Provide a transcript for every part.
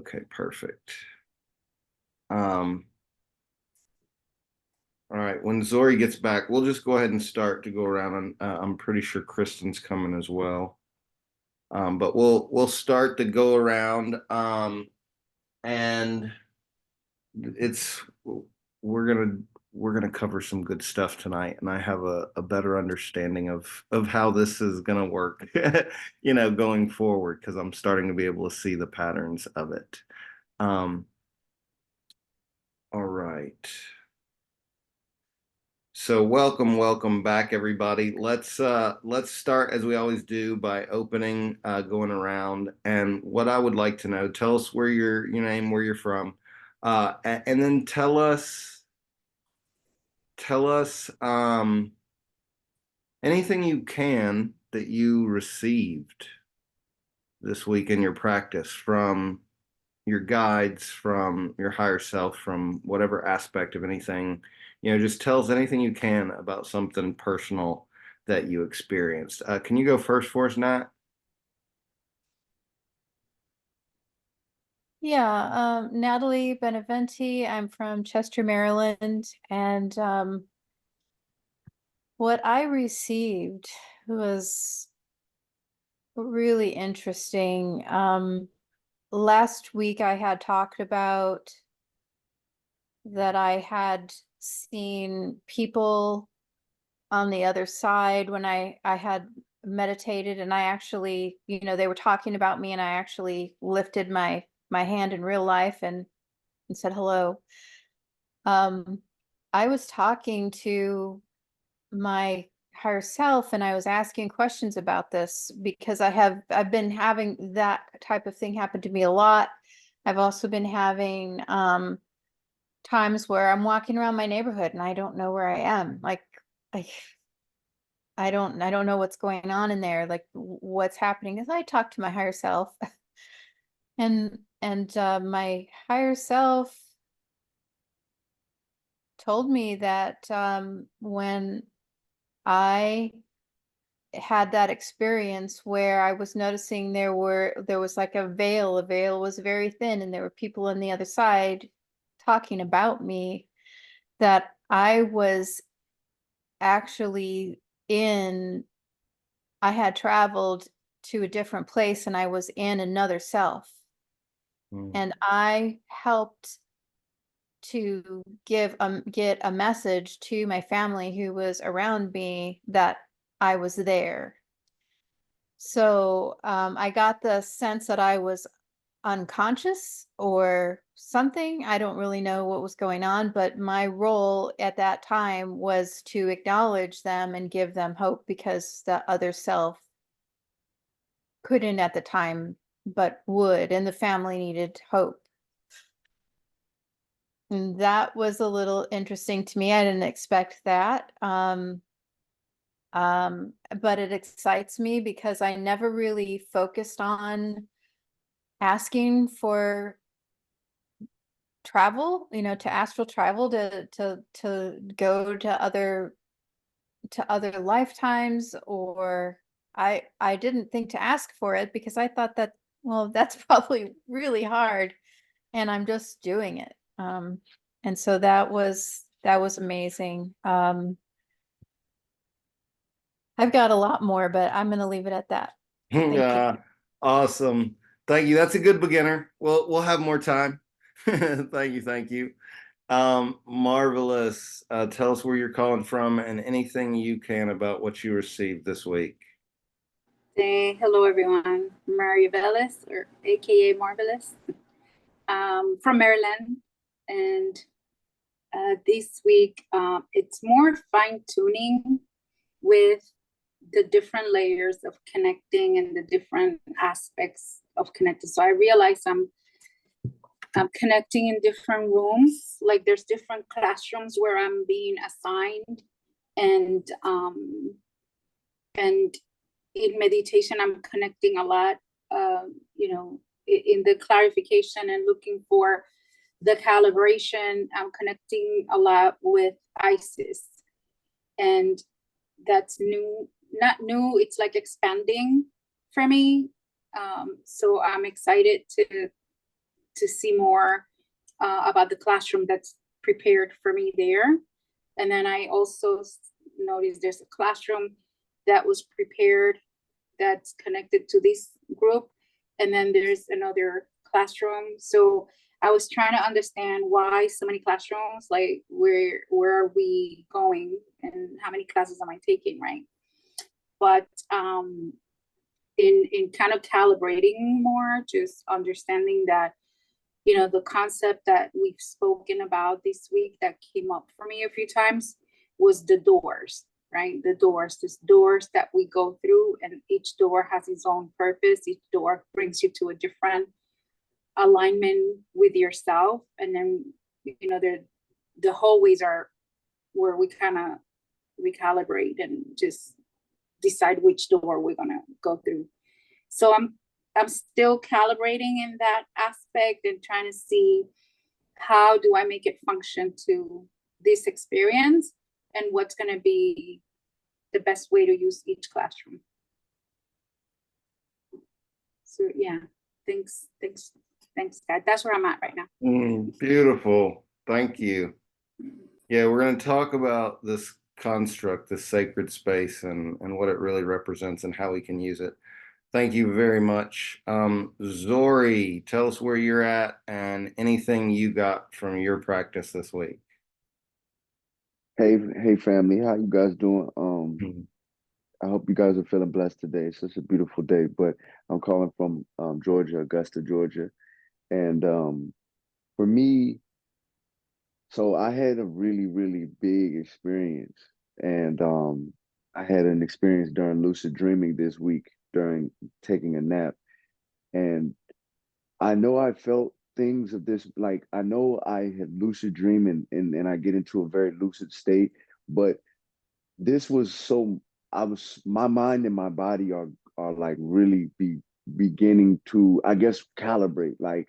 Okay, perfect. All right, when Zori gets back, we'll just go ahead and start to go around, and I'm pretty sure Kristen's coming as well. But we'll start to go around, and it's we're gonna we're gonna cover some good stuff tonight, and I have a better understanding of how this is gonna work, going forward, because I'm starting to be able to see the patterns of it. Um, all right. So welcome back, everybody. Let's start as we always do by opening, going around, and what I would like to know. Tell us where your name, where you're from, and then tell us anything you can that you received this week in your practice from your guides, from your higher self, from whatever aspect of anything. Just tell us anything you can about something personal that you experienced. Can you go first for us, Nat? Yeah, Natalie Beneventi. I'm from Chester, Maryland, and what I received was really interesting. Last week I had talked about that I had seen people on the other side when I had meditated, and I actually, they were talking about me, and I actually lifted my hand in real life and said hello. Um, I was talking to my higher self, and I was asking questions about this because I've been having that type of thing happen to me a lot. I've also been having times where I'm walking around my neighborhood and I don't know where I am. Like I I don't know what's going on in there, like what's happening. As I talk to my higher self, and my higher self told me that when I had that experience where I was noticing there was like a veil was very thin, and there were people on the other side talking about me, that I was actually in I had traveled to a different place and I was in another self, Mm. and I helped to get a message to my family who was around me that I was there. So I got the sense that I was unconscious or something. I don't really know what was going on, but my role at that time was to acknowledge them and give them hope, because the other self couldn't at the time, but would, and the family needed hope. And that was a little interesting to me. I didn't expect that. But it excites me because I never really focused on asking for travel, to astral travel, to go to other lifetimes, or I didn't think to ask for it because I thought that, well, that's probably really hard, and I'm just doing it. And so that was amazing. I've got a lot more, but I'm going to leave it at that. Thank you. Awesome. Thank you. That's a good beginner. We'll have more time. Thank you. Marvelous. Tell us where you're calling from and anything you can about what you received this week. Hello, everyone. Mary Velez, or AKA Marvelous, from Maryland. And this week, it's more fine tuning with the different layers of connecting and the different aspects of connecting. So I realize I'm connecting in different rooms. Like there's different classrooms where I'm being assigned, and and in meditation I'm connecting a lot, you know, in the clarification and looking for the calibration. I'm connecting a lot with Isis, and that's new, not new, it's like expanding for me. So I'm excited to see more about the classroom that's prepared for me there. And then I also noticed there's a classroom that was prepared that's connected to this group. And then there's another classroom. So I was trying to understand why so many classrooms, like where are we going and how many classes am I taking, right? But in kind of calibrating more, just understanding that, you know, the concept that we've spoken about this week that came up for me a few times was the doors, right? The doors, these doors that we go through, and each door has its own purpose. Each door brings you to a different alignment with yourself. And then, you know, the hallways are where we kind of recalibrate and just decide which door we're gonna go through. So I'm still calibrating in that aspect and trying to see how do I make it function to this experience and what's going to be the best way to use each classroom. So yeah, thanks, guys. That's where I'm at right now. Beautiful. Thank you. Yeah, we're going to talk about this construct, this sacred space, and what it really represents and how we can use it. Thank you very much. Zori, tell us where you're at and anything you got from your practice this week. Hey family, how you guys doing? Mhm. I hope you guys are feeling blessed today. It's such a beautiful day, but I'm calling from Georgia, Augusta, Georgia. And for me, so I had a really big experience. And I had an experience during lucid dreaming this week during taking a nap. And I know I felt things of this, like I know I had lucid dreaming and I get into a very lucid state, but this was so my mind and my body are like really beginning to, I guess, calibrate. Like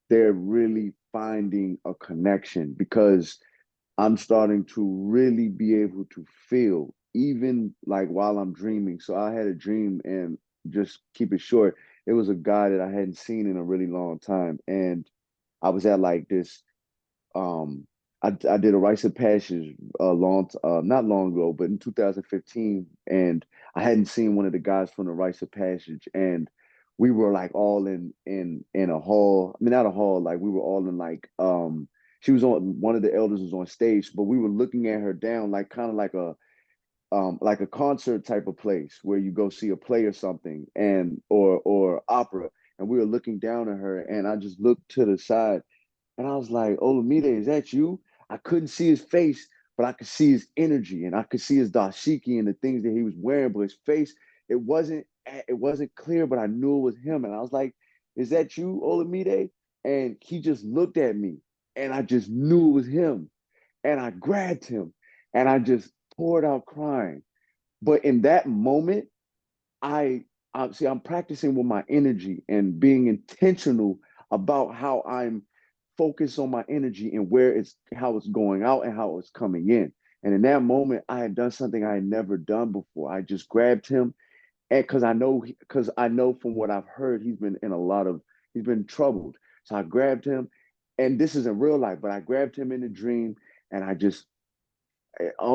they're really finding a connection because I'm starting to really be able to feel even like while I'm dreaming. So I had a dream, and just keep it short, it was a guy that I hadn't seen in a really long time. And I was at like this I did a rites of passage not long ago, but in 2015, and I hadn't seen one of the guys from the rites of passage, and we were like all in a hall. I mean, not a hall, like we were all in like she was on, one of the elders was on stage, but we were looking at her down, like kind of like a concert type of place where you go see a play or something, and or opera, and we were looking down at her, and I just looked to the side, and I was like, Olamide, is that you? I couldn't see his face, but I could see his energy, and I could see his dashiki and the things that he was wearing, but his face, it wasn't clear, but I knew it was him. And I was like, is that you, Olamide? And he just looked at me, and I just knew it was him. And I grabbed him, and I just poured out crying. But in that moment, I see I'm practicing with my energy and being intentional about how I'm focused on my energy and where it's how it's going out and how it's coming in. And in that moment, I had done something I had never done before. I just grabbed him, and because I know from what I've heard, he's been troubled. So I grabbed him, and this is in real life, but I grabbed him in a dream, and I just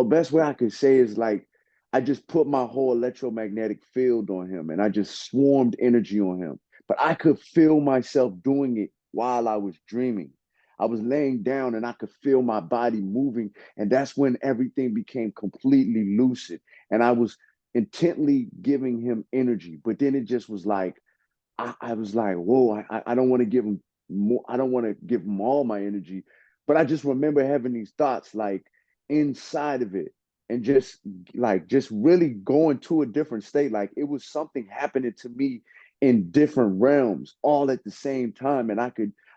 best way I could say is like I just put my whole electromagnetic field on him, and I just swarmed energy on him. But I could feel myself doing it while I was dreaming. I was laying down and I could feel my body moving. And that's when everything became completely lucid. And I was intently giving him energy. But then it just was like, I was like, whoa, I don't want to give him more. I don't want to give him all my energy. But I just remember having these thoughts like inside of it, and just really going to a different state. Like it was something happening to me in different realms all at the same time. And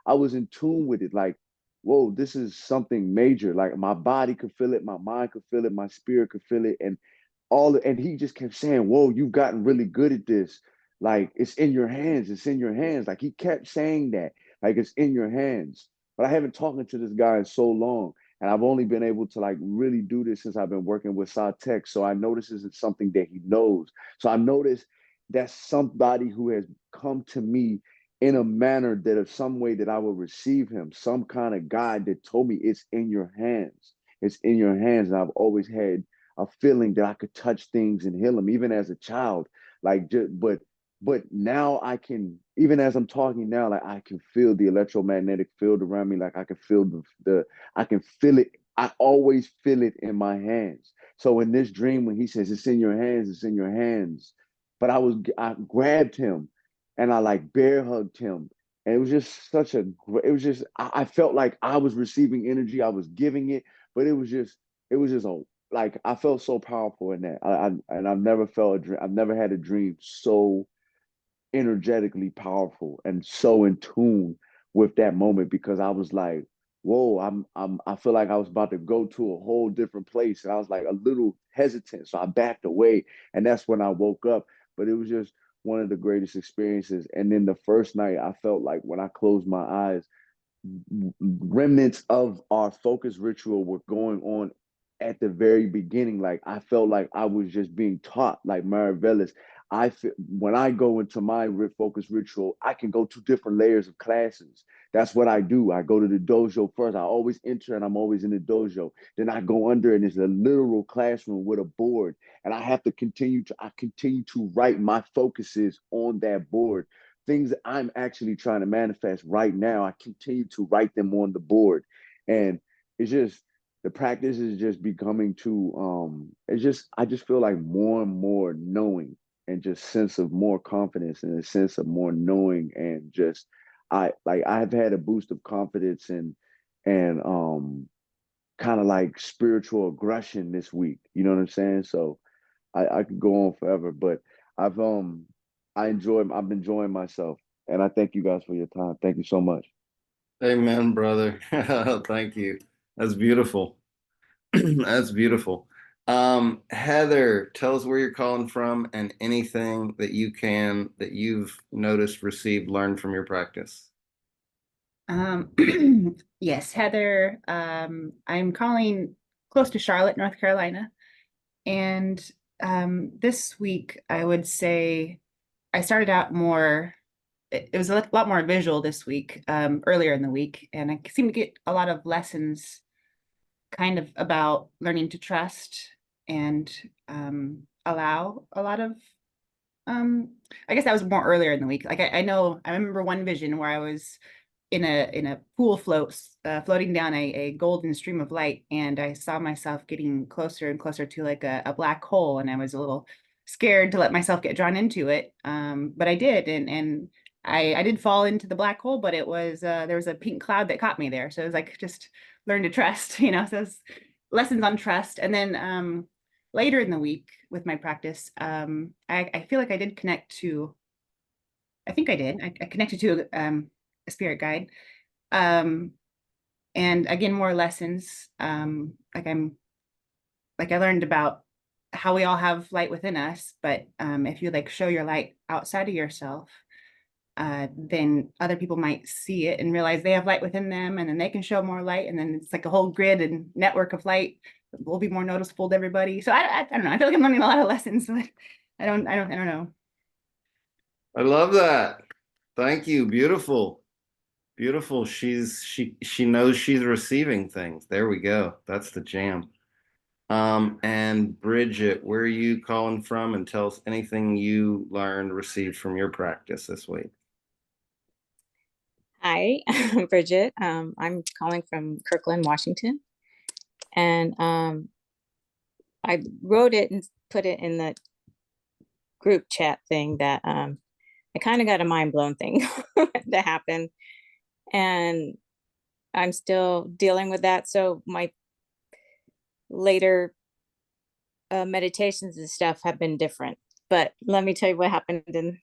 I was in tune with it. Like, whoa, this is something major. Like my body could feel it, my mind could feel it, my spirit could feel it. And he just kept saying, whoa, you've gotten really good at this. Like it's in your hands, it's in your hands. Like he kept saying that, like it's in your hands. But I haven't talked to this guy in so long. And I've only been able to like really do this since I've been working with Tech. So I know this isn't something that he knows. So I noticed that's somebody who has come to me in a manner that of some way that I will receive him, some kind of guide that told me it's in your hands. It's in your hands. And I've always had a feeling that I could touch things and heal them, even as a child. Like, but now I can, even as I'm talking now, like I can feel the electromagnetic field around me. Like I can feel I can feel it. I always feel it in my hands. So in this dream, when he says it's in your hands, it's in your hands. But I grabbed him and I like bear hugged him. And it was just it was just, I felt like I was receiving energy. I was giving it, but it was just like, I felt so powerful in that. And I've never felt a dream. I've never had a dream so energetically powerful and so in tune with that moment, because I was like, whoa, I feel like I was about to go to a whole different place. And I was like a little hesitant. So I backed away. And that's when I woke up. But it was just one of the greatest experiences. And then the first night, I felt like when I closed my eyes, remnants of our focus ritual were going on at the very beginning. Like I felt like I was just being taught, like Marivelis. When I go into my focus ritual, I can go to different layers of classes. That's what I do. I go to the dojo first. I always enter and I'm always in the dojo. Then I go under and it's a literal classroom with a board. And I continue to write my focuses on that board. Things that I'm actually trying to manifest right now, I continue to write them on the board. And it's just, the practice is just becoming I just feel like more and more knowing, and just sense of more confidence and a sense of more knowing. And just I've had a boost of confidence and kind of like spiritual aggression this week. You know what I'm saying? So I could go on forever, but I've I'm enjoying myself, and I thank you guys for your time. Thank you so much. Amen, brother. Thank you. That's beautiful. That's beautiful. Heather, tell us where you're calling from and anything that you can that you've noticed, received, learned from your practice. Um, yes, Heather. I'm calling close to Charlotte, North Carolina. And this week, I would say I started out more, it was a lot more visual this week, earlier in the week. And I seem to get a lot of lessons kind of about learning to trust and allow a lot of, I guess that was more earlier in the week. Like I know, I remember one vision where I was in a pool floating down a golden stream of light, and I saw myself getting closer and closer to like a black hole, and I was a little scared to let myself get drawn into it, but I did, and I did fall into the black hole, but it was there was a pink cloud that caught me there, so it was like just learn to trust, so it's lessons on trust. And then later in the week with my practice, I feel like I did connect to, I think I did, I connected to a spirit guide. And again, more lessons. Like I learned about how we all have light within us, but if you like show your light outside of yourself, then other people might see it and realize they have light within them, and then they can show more light, and then it's like a whole grid and network of light will be more noticeable to everybody. So I don't know. I feel like I'm learning a lot of lessons, but I don't know. I love that. Thank you. Beautiful. Beautiful. She knows she's receiving things. There we go. That's the jam. And Bridget, where are you calling from? And tell us anything you learned, received from your practice this week. Hi, I'm Bridget. I'm calling from Kirkland, Washington. And I wrote it and put it in the group chat thing that I kind of got a mind blown thing that happened. And I'm still dealing with that. So my later meditations and stuff have been different. But let me tell you what happened in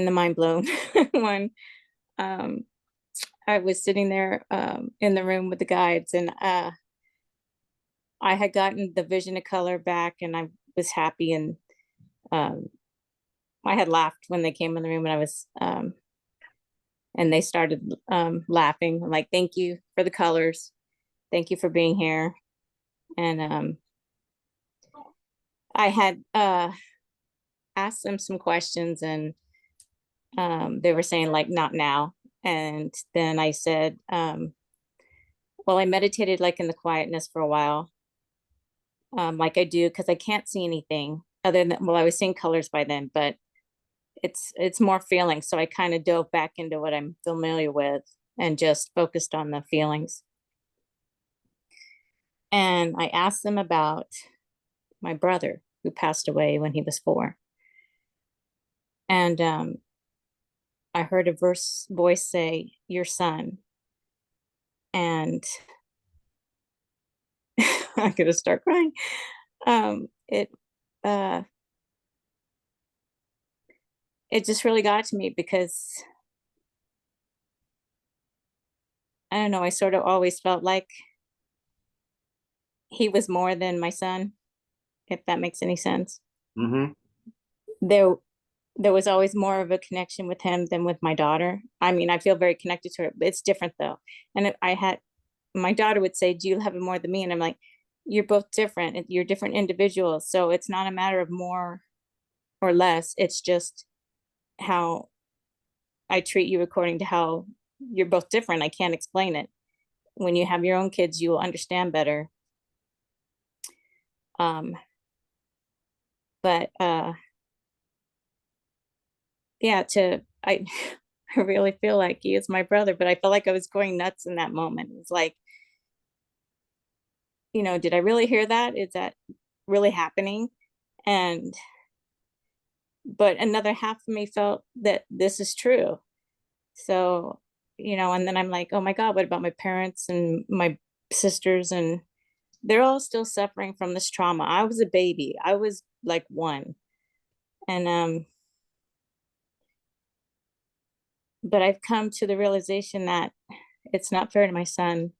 the mind blown one. I was sitting there in the room with the guides, and I had gotten the vision of color back, and I was happy, and I had laughed when they came in the room, and I was and they started laughing. I'm like, thank you for the colors, thank you for being here. And I had asked them some questions, and They were saying like, not now. And then I said, well, I meditated like in the quietness for a while, like I do, because I can't see anything other than, well, I was seeing colors by then, but it's more feeling. So I kind of dove back into what I'm familiar with and just focused on the feelings. And I asked them about my brother who passed away when he was 4. And I heard a voice say, "Your son." And I'm gonna start crying. It uh it just really got to me because I don't know, I sort of always felt like he was more than my son, if that makes any sense. Mm-hmm. There there was always more of a connection with him than with my daughter. I mean, I feel very connected to her, but it's different though. And I had my daughter would say, "Do you love him more than me?" And I'm like, "You're both different. You're different individuals. So it's not a matter of more or less. It's just how I treat you according to how you're both different. I can't explain it. When you have your own kids, you will understand better." Um, but yeah, I I really feel like he is my brother, but I felt like I was going nuts in that moment. It's like, did I really hear that? Is that really happening? And but another half of me felt that this is true. So, and then I'm like, oh my God, what about my parents and my sisters? And they're all still suffering from this trauma. I was a baby. I was like 1. And but I've come to the realization that it's not fair to my son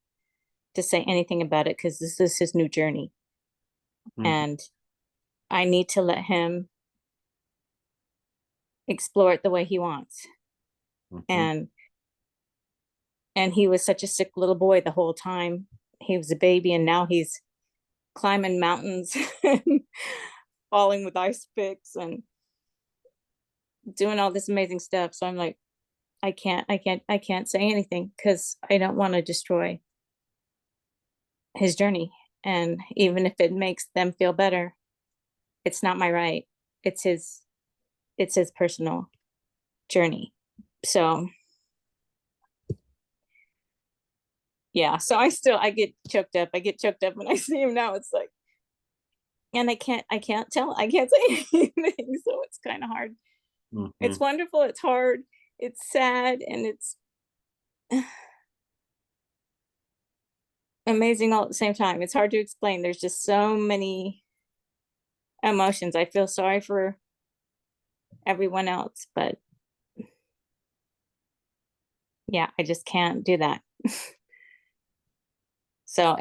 to say anything about it because this is his new journey. And I need to let him explore it the way he wants. Mm-hmm. And he was such a sick little boy the whole time. He was a baby, and now he's climbing mountains and falling with ice picks and doing all this amazing stuff. So I'm like, I can't say anything because I don't want to destroy his journey. And even if it makes them feel better, it's not my right. It's his personal journey. So yeah, so I get choked up. I get choked up when I see him now. It's like, and I can't say anything. So it's kind of hard. Mm-hmm. It's wonderful. It's hard. It's sad, and it's amazing all at the same time. It's hard to explain. There's just so many emotions. I feel sorry for everyone else, but yeah, I just can't do that. So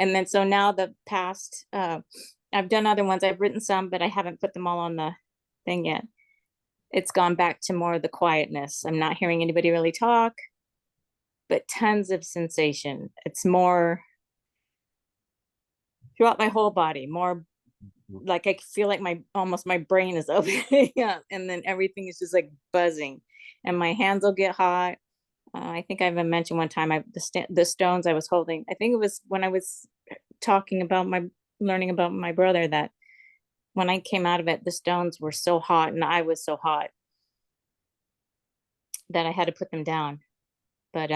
now the past, I've done other ones. I've written some, but I haven't put them all on the thing yet. It's gone back to more of the quietness. I'm not hearing anybody really talk, but tons of sensation. It's more throughout my whole body, more like I feel like my brain is opening up, and then everything is just like buzzing, and my hands will get hot. I think I even mentioned one time the stones I was holding. I think it was when I was talking about learning about my brother, that when I came out of it, the stones were so hot and I was so hot that I had to put them down. But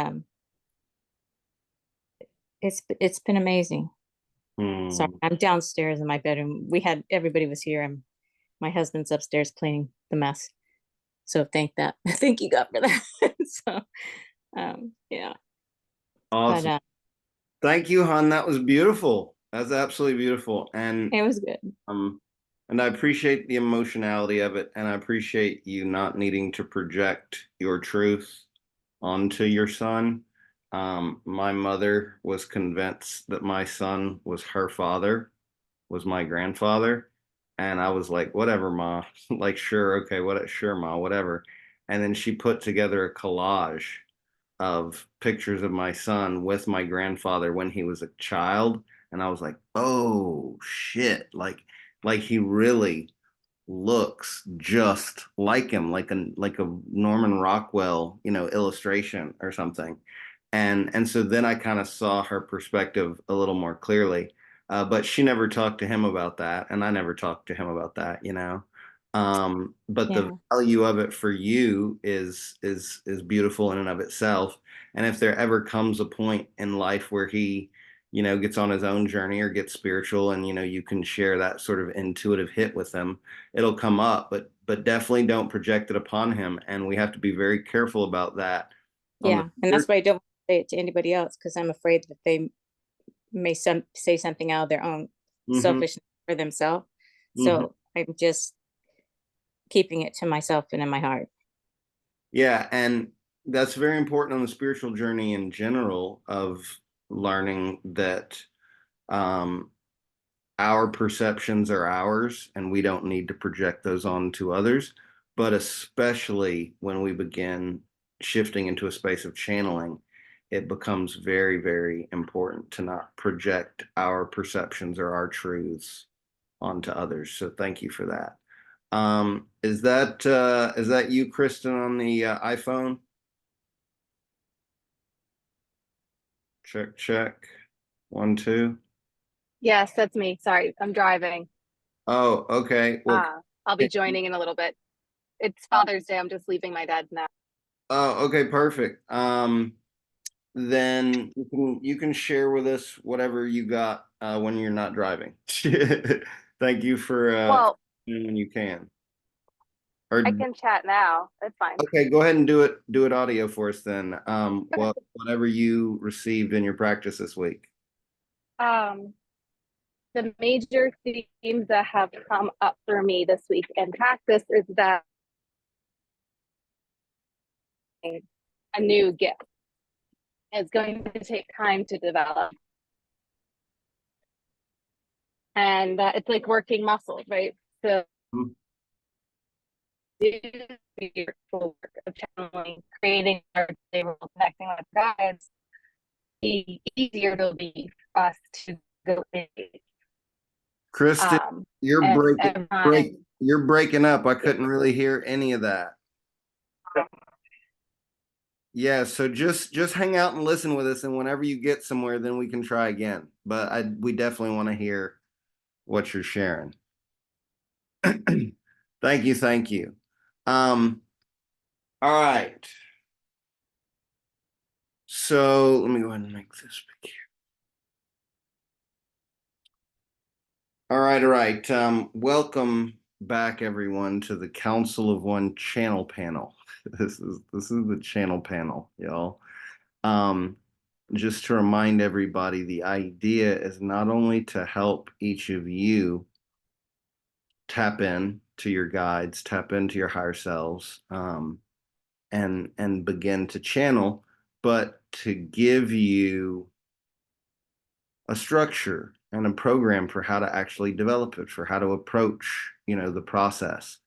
it's been amazing. Sorry, I'm downstairs in my bedroom. Everybody was here, and my husband's upstairs cleaning the mess. So thank you God for that. So yeah. Awesome. But Thank you, hon. That was beautiful. That's absolutely beautiful. And it was good. and I appreciate the emotionality of it, and I appreciate you not needing to project your truth onto your son. My mother was convinced that my son was her father, was my grandfather. And I was like, whatever, Ma. Like, sure, okay, sure, Ma, whatever. And then she put together a collage of pictures of my son with my grandfather when he was a child. And I was like, oh shit. Like he really looks just like him, like a Norman Rockwell, illustration or something. And so then I kind of saw her perspective a little more clearly. But she never talked to him about that, and I never talked to him about that. But the Yeah. value of it for you is beautiful in and of itself. And if there ever comes a point in life where he, gets on his own journey or gets spiritual, and you can share that sort of intuitive hit with him, it'll come up. But definitely don't project it upon him, and we have to be very careful about that. On Yeah. And that's why I don't say it to anybody else, because I'm afraid that they may say something out of their own Mhm, selfishness for themselves. mhm. So I'm just keeping it to myself and in my heart. Yeah, and that's very important on the spiritual journey in general, of learning that um, our perceptions are ours and we don't need to project those onto others. But especially when we begin shifting into a space of channeling, it becomes very, very important to not project our perceptions or our truths onto others. So thank you for that. Is that you, Kristen, on the iPhone? Check, check. 1, 2. Yes, that's me. Sorry, I'm driving. Oh, okay. Well, I'll be joining in a little bit. It's Father's Day. I'm just leaving my dad's now. oh, okay, perfect. Then you can share with us whatever you got when you're not driving. Thank you for Well, when you can. Or I can chat now. That's fine. okay, go ahead and do it audio for us then. Whatever you received in your practice this week. Um, the major themes that have come up for me this week in practice is that a new gift is going to take time to develop. And it's like working muscles, right? So Mhm. do the work of channeling, creating our table, connecting with guides, be easier to be for us to go in. Kristen, you're And breaking everyone, you're breaking up. I couldn't really hear any of that. Yeah, so just hang out and listen with us, and whenever you get somewhere, then we can try again. But we definitely want to hear what you're sharing. Thank you, thank you. All right. So let me go ahead and make this big here. All right, all right. Welcome back, everyone, to the Council of One channel panel. This is the channel panel, y'all. Just to remind everybody, the idea is not only to help each of you tap in to your guides, tap into your higher selves, and begin to channel, but to give you a structure and a program for how to actually develop it, for how to approach, the process.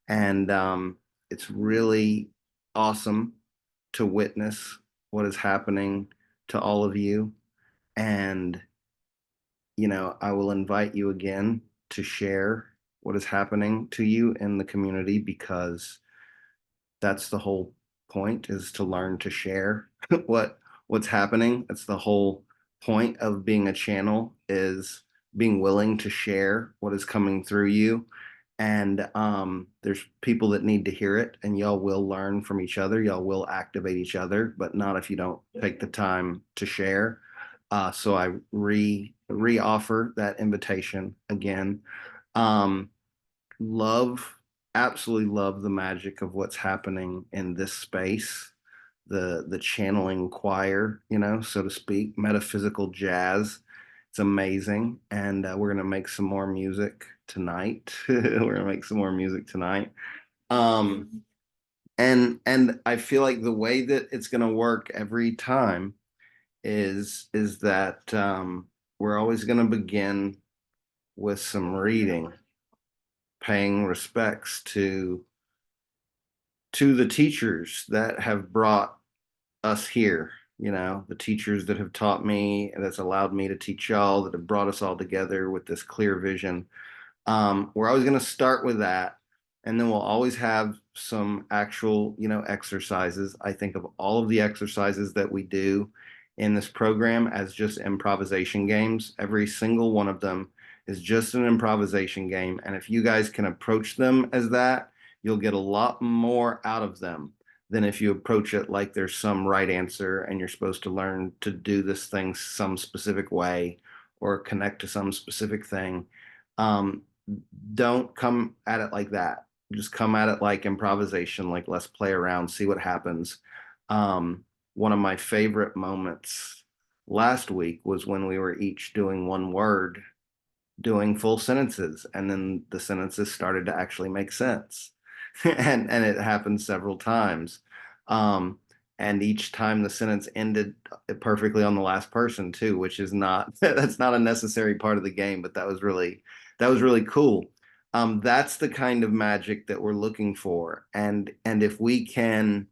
And it's really awesome to witness what is happening to all of you. And, I will invite you again to share what is happening to you in the community, because that's the whole point, is to learn to share what's happening. That's the whole point of being a channel, is being willing to share what is coming through you. And there's people that need to hear it, and y'all will learn from each other. Y'all will activate each other, but not if you don't take the time to share. So I re-offer that invitation again. Um, love, absolutely love the magic of what's happening in this space. The channeling choir, so to speak, metaphysical jazz. It's amazing, and we're gonna make some more music tonight. We're gonna make some more music tonight. And I feel like the way that it's gonna work every time is that we're always gonna begin with some reading, paying respects to the teachers that have brought us here, the teachers that have taught me, and that's allowed me to teach y'all, that have brought us all together with this clear vision We're always going to start with that. And then we'll always have some actual, exercises. I think of all of the exercises that we do in this program as just improvisation games. Every single one of them is just an improvisation game. And if you guys can approach them as that, you'll get a lot more out of them than if you approach it like there's some right answer and you're supposed to learn to do this thing some specific way or connect to some specific thing. Don't come at it like that. Just come at it like improvisation, like let's play around, see what happens. One of my favorite moments last week was when we were each doing one word, doing full sentences, and then the sentences started to actually make sense. and it happened several times. And each time the sentence ended perfectly on the last person too, which is not that's not a necessary part of the game, but that was really cool. That's the kind of magic that we're looking for. And if we can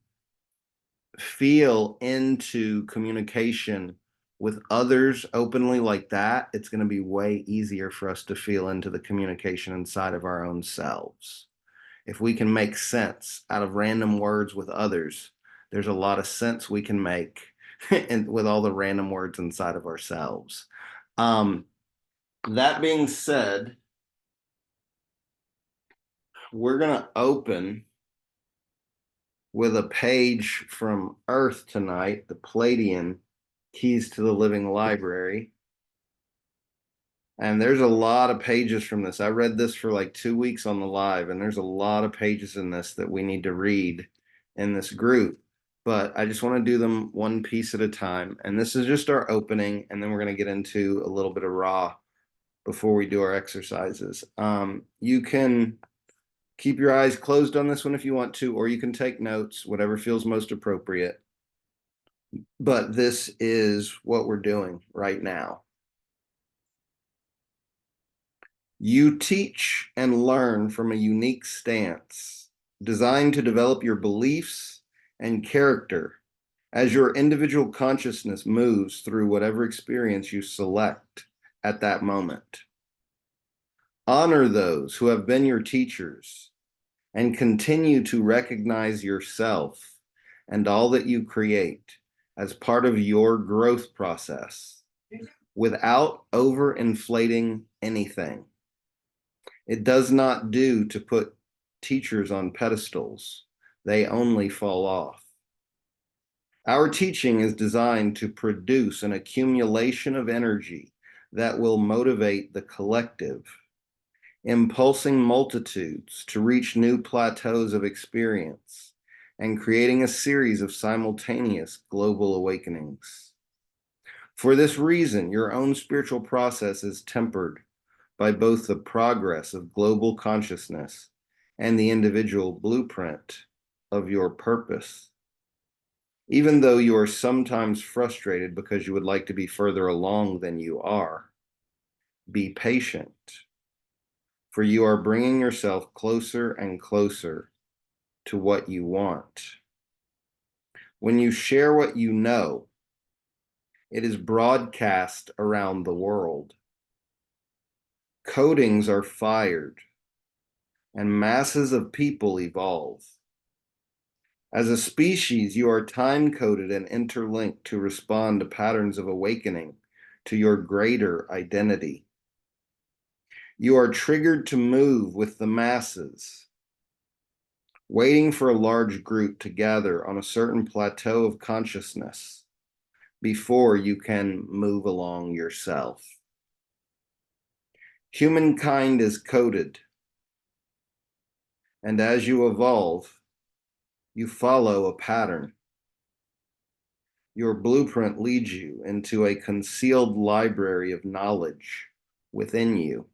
feel into communication with others openly like that, it's going to be way easier for us to feel into the communication inside of our own selves. If we can make sense out of random words with others, there's a lot of sense we can make with all the random words inside of ourselves. That being said, we're going to open with a page from Earth tonight, the Palladian Keys to the Living Library. And there's a lot of pages from this. I read this for like 2 weeks on the live, and there's a lot of pages in this that we need to read in this group. But I just want to do them one piece at a time. And this is just our opening, and then we're going to get into a little bit of raw before we do our exercises. You can keep your eyes closed on this one if you want to, or you can take notes, whatever feels most appropriate. But this is what we're doing right now. You teach and learn from a unique stance, designed to develop your beliefs and character as your individual consciousness moves through whatever experience you select at that moment. Honor those who have been your teachers and continue to recognize yourself and all that you create as part of your growth process without overinflating anything. It does not do to put teachers on pedestals. They only fall off. Our teaching is designed to produce an accumulation of energy that will motivate the collective, impulsing multitudes to reach new plateaus of experience and creating a series of simultaneous global awakenings. For this reason, your own spiritual process is tempered by both the progress of global consciousness and the individual blueprint of your purpose. Even though you are sometimes frustrated because you would like to be further along than you are, be patient, for you are bringing yourself closer and closer to what you want. When you share what you know, it is broadcast around the world. Codings are fired, and masses of people evolve. As a species, you are time-coded and interlinked to respond to patterns of awakening to your greater identity. You are triggered to move with the masses, waiting for a large group to gather on a certain plateau of consciousness before you can move along yourself. Humankind is coded, and as you evolve, you follow a pattern. Your blueprint leads you into a concealed library of knowledge within you.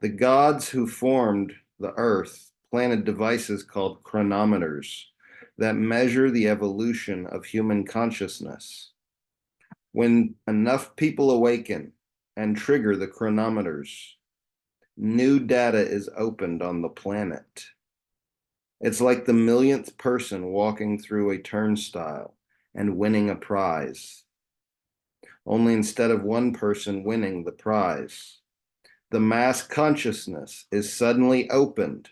The gods who formed the earth planted devices called chronometers that measure the evolution of human consciousness. When enough people awaken and trigger the chronometers, new data is opened on the planet. It's like the millionth person walking through a turnstile and winning a prize. Only instead of one person winning the prize, the mass consciousness is suddenly opened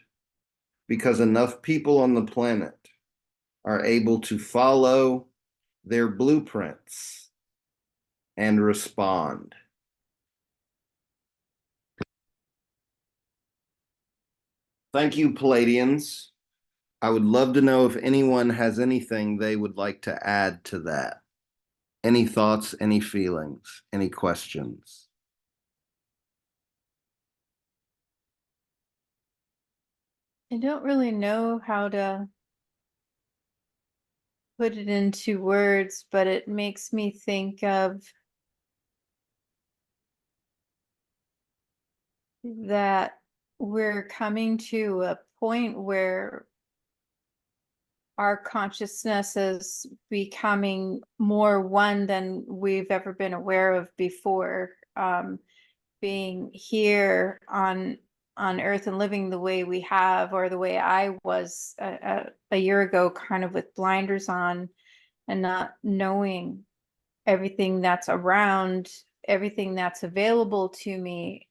because enough people on the planet are able to follow their blueprints and respond. Thank you, Palladians. I would love to know if anyone has anything they would like to add to that. Any thoughts, any feelings, any questions? I don't really know how to put it into words, but it makes me think of that we're coming to a point where our consciousness is becoming more one than we've ever been aware of before. Being here on Earth and living the way we have, or the way I was a year ago, kind of with blinders on and not knowing everything that's around, everything that's available to me,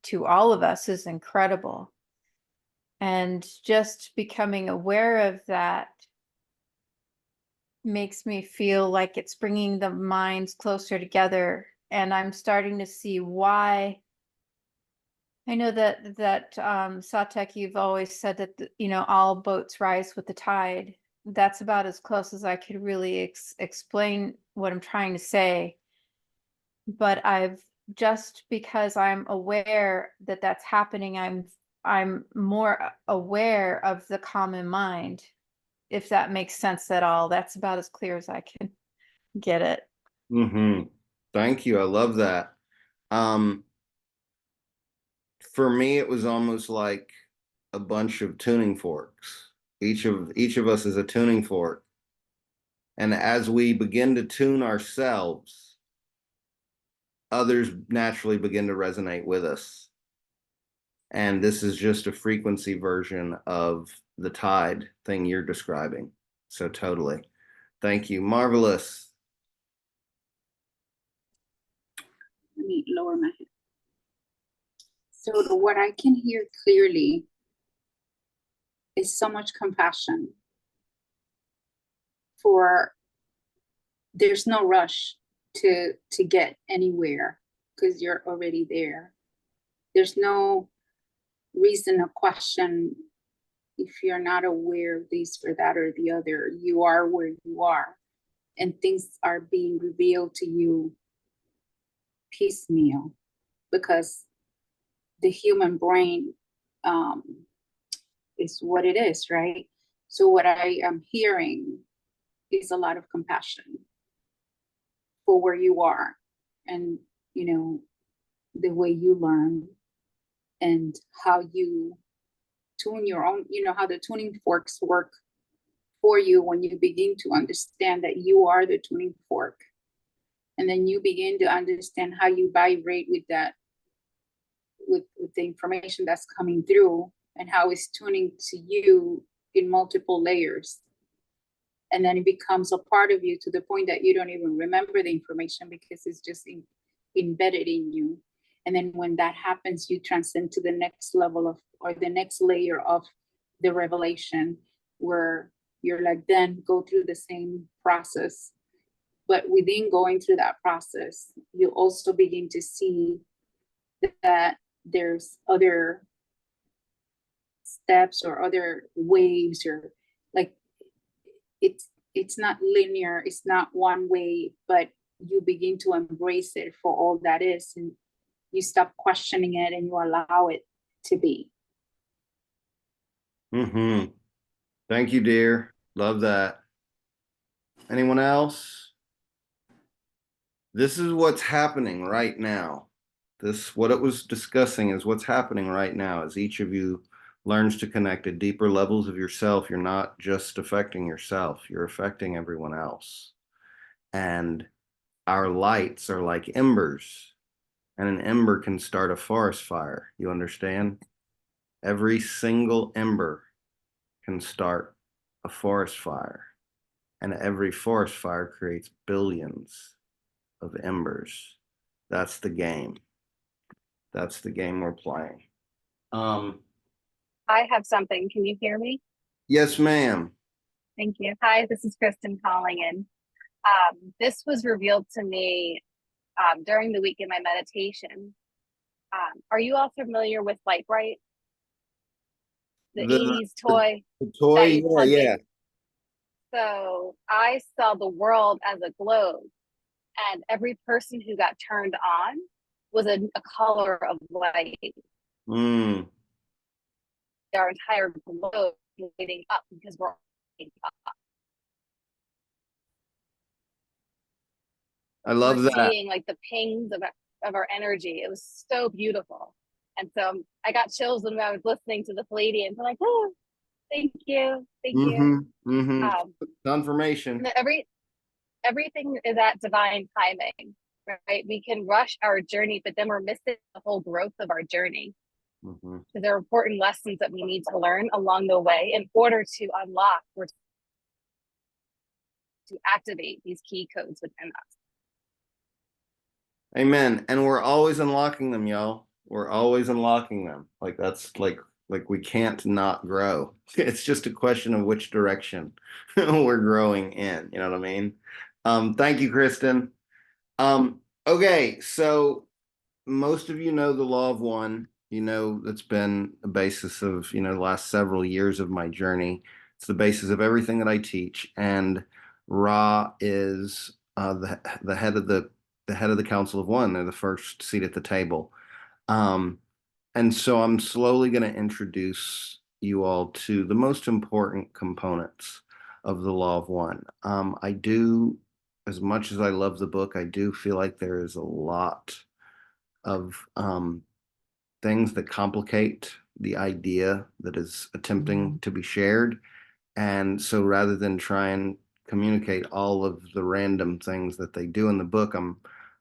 to all of us, is incredible. And just becoming aware of that makes me feel like it's bringing the minds closer together. And I'm starting to see why. I know that Satek, you've always said that all boats rise with the tide. That's about as close as I could really explain what I'm trying to say. But just because I'm aware that that's happening, I'm more aware of the common mind, if that makes sense at all. That's about as clear as I can get it. Thank you. I love that. For me, it was almost like a bunch of tuning forks. Each of us is a tuning fork. And as we begin to tune ourselves, others naturally begin to resonate with us. And this is just a frequency version of the tide thing you're describing. So totally. Thank you. Marvelous. Let me lower my head. So what I can hear clearly is so much compassion for, there's no rush to get anywhere because you're already there. There's no reason to question if you're not aware of this or that or the other. You are where you are, and things are being revealed to you piecemeal, because the human brain is what it is, right? So what I am hearing is a lot of compassion for where you are, and the way you learn, and how you tune your own, how the tuning forks work for you when you begin to understand that you are the tuning fork. And then you begin to understand how you vibrate with that, with the information that's coming through, and how it's tuning to you in multiple layers. And then it becomes a part of you to the point that you don't even remember the information, because it's just embedded in you. And then when that happens, you transcend to the next level of, or the next layer of the revelation, where you're like, then go through the same process. But within going through that process, you also begin to see that there's other steps or other waves, or like, it's not linear, it's not one way, but you begin to embrace it for all that is, and you stop questioning it and you allow it to be. Thank you, dear. Love that. Anyone else? This is what's happening right now. What it was discussing is what's happening right now as each of you learns to connect at deeper levels of yourself. You're not just affecting yourself, you're affecting everyone else. And our lights are like embers, and an ember can start a forest fire. You understand? Every single ember can start a forest fire, and every forest fire creates billions of embers. That's the game. That's the game we're playing. I have something. Can you hear me? Yes, ma'am. Thank you. Hi, this is Kristen calling in. This was revealed to me during the week in my meditation. Are you all familiar with Light Bright? The The 80s toy toy, that you yeah, plug yeah. in. So I saw the world as a globe, and every person who got turned on was a color of light. Mm, Our entire globe lighting up because we're all lighting up. I love We're that. seeing like the pings of our energy. It was so beautiful. And so I got chills when I was listening to the Palladians. I'm like, oh, thank you. Thank you. Confirmation. Everything is at divine timing, right? We can rush our journey, but then we're missing the whole growth of our journey. Mhm. So there are important lessons that we need to learn along the way in order to unlock or to activate these key codes within us. Amen. And we're always unlocking them, y'all. We're always unlocking them. Like that's like we can't not grow. It's just a question of which direction we're growing in. You know what I mean? Thank you, Kristen. Okay, so most of you know the law of one. You know, that's been a basis of, the last several years of my journey. It's the basis of everything that I teach. And Ra is the head of the head of the Council of One. They're the first seat at the table. And so I'm slowly going to introduce you all to the most important components of the Law of One. I do, as much as I love the book, I do feel like there is a lot of things that complicate the idea that is attempting to be shared. And so rather than try and communicate all of the random things that they do in the book,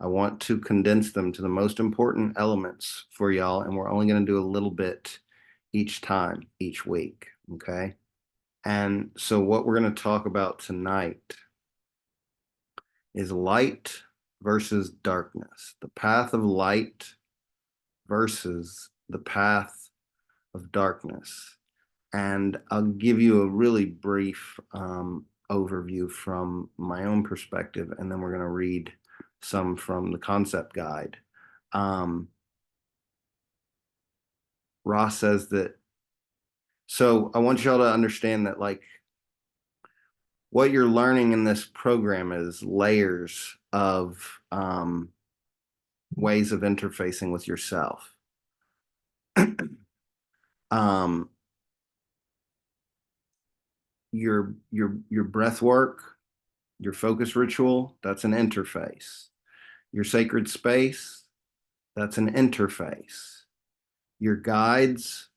I want to condense them to the most important elements for y'all. And we're only going to do a little bit each time, each week. Okay. And so what we're going to talk about tonight is light versus darkness, the path of light versus the path of darkness. And I'll give you a really brief overview from my own perspective, and then we're going to read some from the concept guide. Ross says that, so I want y'all to understand that, like, what you're learning in this program is layers of ways of interfacing with yourself. Your breath work, your focus ritual, that's an interface. Your sacred space, that's an interface. Your guides,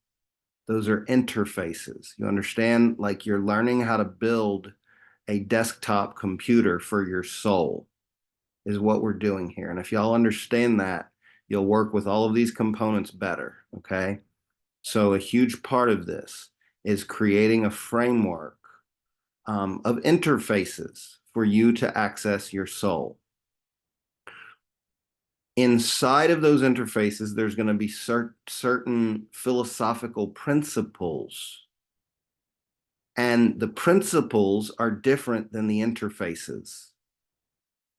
those are interfaces. You understand? Like you're learning how to build a desktop computer for your soul is what we're doing here. And if y'all understand that, you'll work with all of these components better. Okay. So a huge part of this is creating a framework of interfaces for you to access your soul. Inside of those interfaces, there's going to be certain philosophical principles. And the principles are different than the interfaces.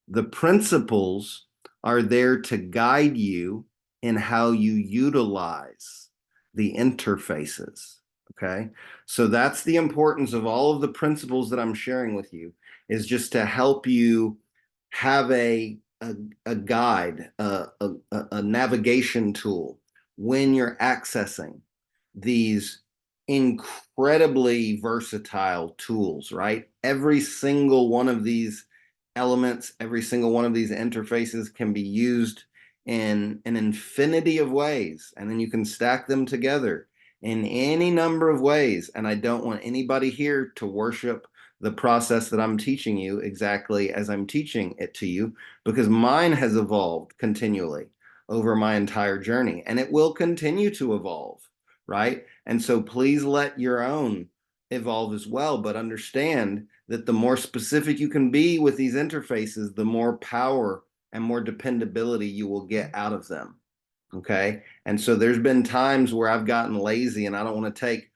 The principles are there to guide you in how you utilize the interfaces. Okay. So that's the importance of all of the principles that I'm sharing with you, is just to help you have a guide, a navigation tool when you're accessing these incredibly versatile tools, right? Every single one of these elements, every single one of these interfaces can be used in an infinity of ways, and then you can stack them together in any number of ways. And I don't want anybody here to worship the process that I'm teaching you exactly as I'm teaching it to you, because mine has evolved continually over my entire journey, and it will continue to evolve, right? And so please let your own evolve as well, but understand that the more specific you can be with these interfaces, the more power and more dependability you will get out of them. Okay. And so there's been times where I've gotten lazy and I don't want to take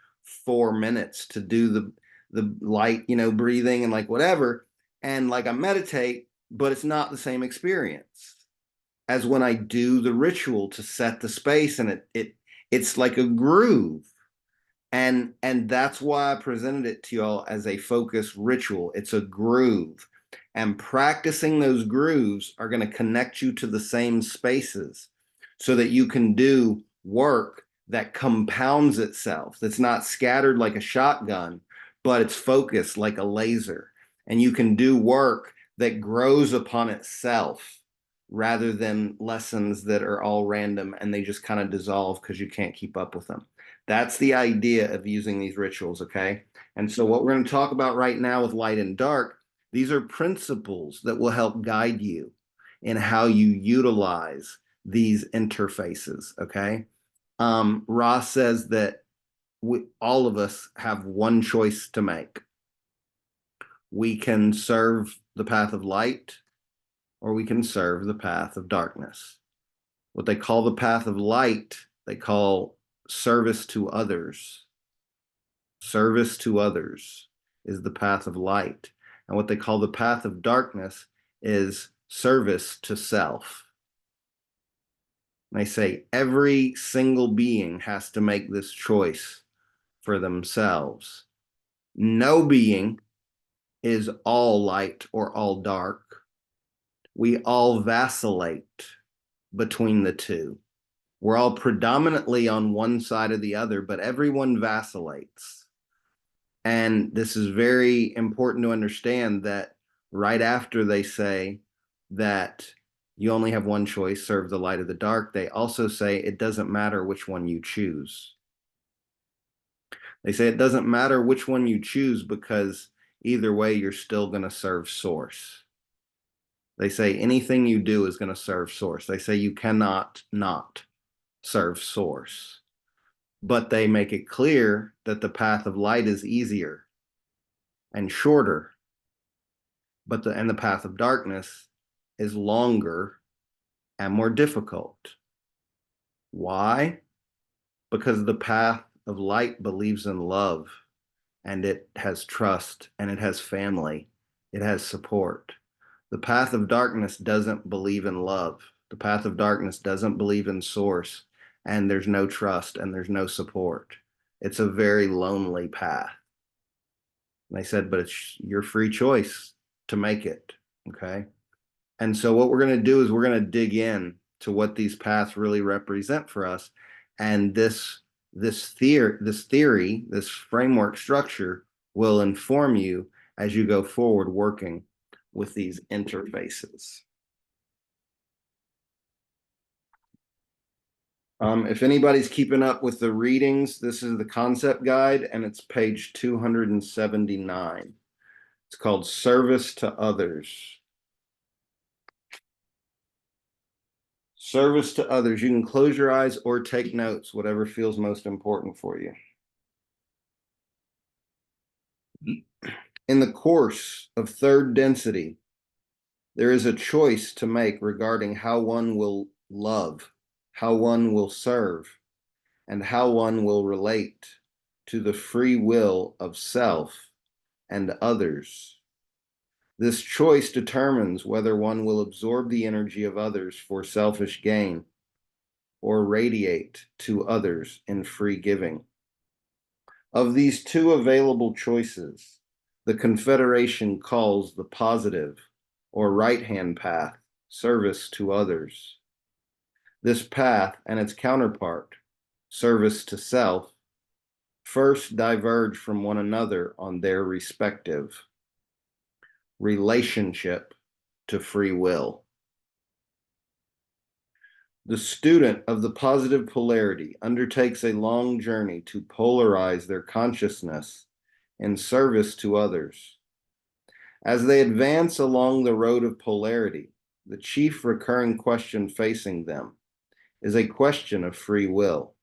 4 minutes to do the light, breathing and like whatever. And like I meditate, but it's not the same experience as when I do the ritual to set the space, and it's like a groove. And that's why I presented it to y'all as a focus ritual. It's a groove. And practicing those grooves are going to connect you to the same spaces so that you can do work that compounds itself, that's not scattered like a shotgun, but it's focused like a laser. And you can do work that grows upon itself rather than lessons that are all random and they just kind of dissolve because you can't keep up with them. That's the idea of using these rituals, okay? And so what we're going to talk about right now with light and dark, these are principles that will help guide you in how you utilize these interfaces, okay? Ross says that all of us have one choice to make. We can serve the path of light, or we can serve the path of darkness. What they call the path of light, they call service to others. Service to others is the path of light. And what they call the path of darkness is service to self. And they say every single being has to make this choice for themselves. No being is all light or all dark. We all vacillate between the two. We're all predominantly on one side or the other, but everyone vacillates. And this is very important to understand that right after they say that you only have one choice, serve the light or the dark, they also say it doesn't matter which one you choose. They say it doesn't matter which one you choose because either way, you're still going to serve source. They say anything you do is going to serve source. They say you cannot not serve source. But they make it clear that the path of light is easier and shorter, but the path of darkness is longer and more difficult. Why? Because the path of light believes in love, and it has trust, and it has family, it has support. The path of darkness doesn't believe in love. The path of darkness doesn't believe in source, and there's no trust and there's no support. It's a very lonely path. And they said, but it's your free choice to make it. Okay. And so what we're going to do is we're going to dig in to what these paths really represent for us. And this theory, this framework structure will inform you as you go forward working with these interfaces. If anybody's keeping up with the readings, this is the concept guide and it's page 279. It's called Service to Others. Service to others. You can close your eyes or take notes, whatever feels most important for you. In the course of third density, there is a choice to make regarding how one will love, how one will serve, and how one will relate to the free will of self and others. This choice determines whether one will absorb the energy of others for selfish gain or radiate to others in free giving. Of these two available choices, the Confederation calls the positive or right-hand path service to others. This path and its counterpart, service to self, first diverge from one another on their respective relationship to free will. The student of the positive polarity undertakes a long journey to polarize their consciousness in service to others. As they advance along the road of polarity, the chief recurring question facing them is a question of free will.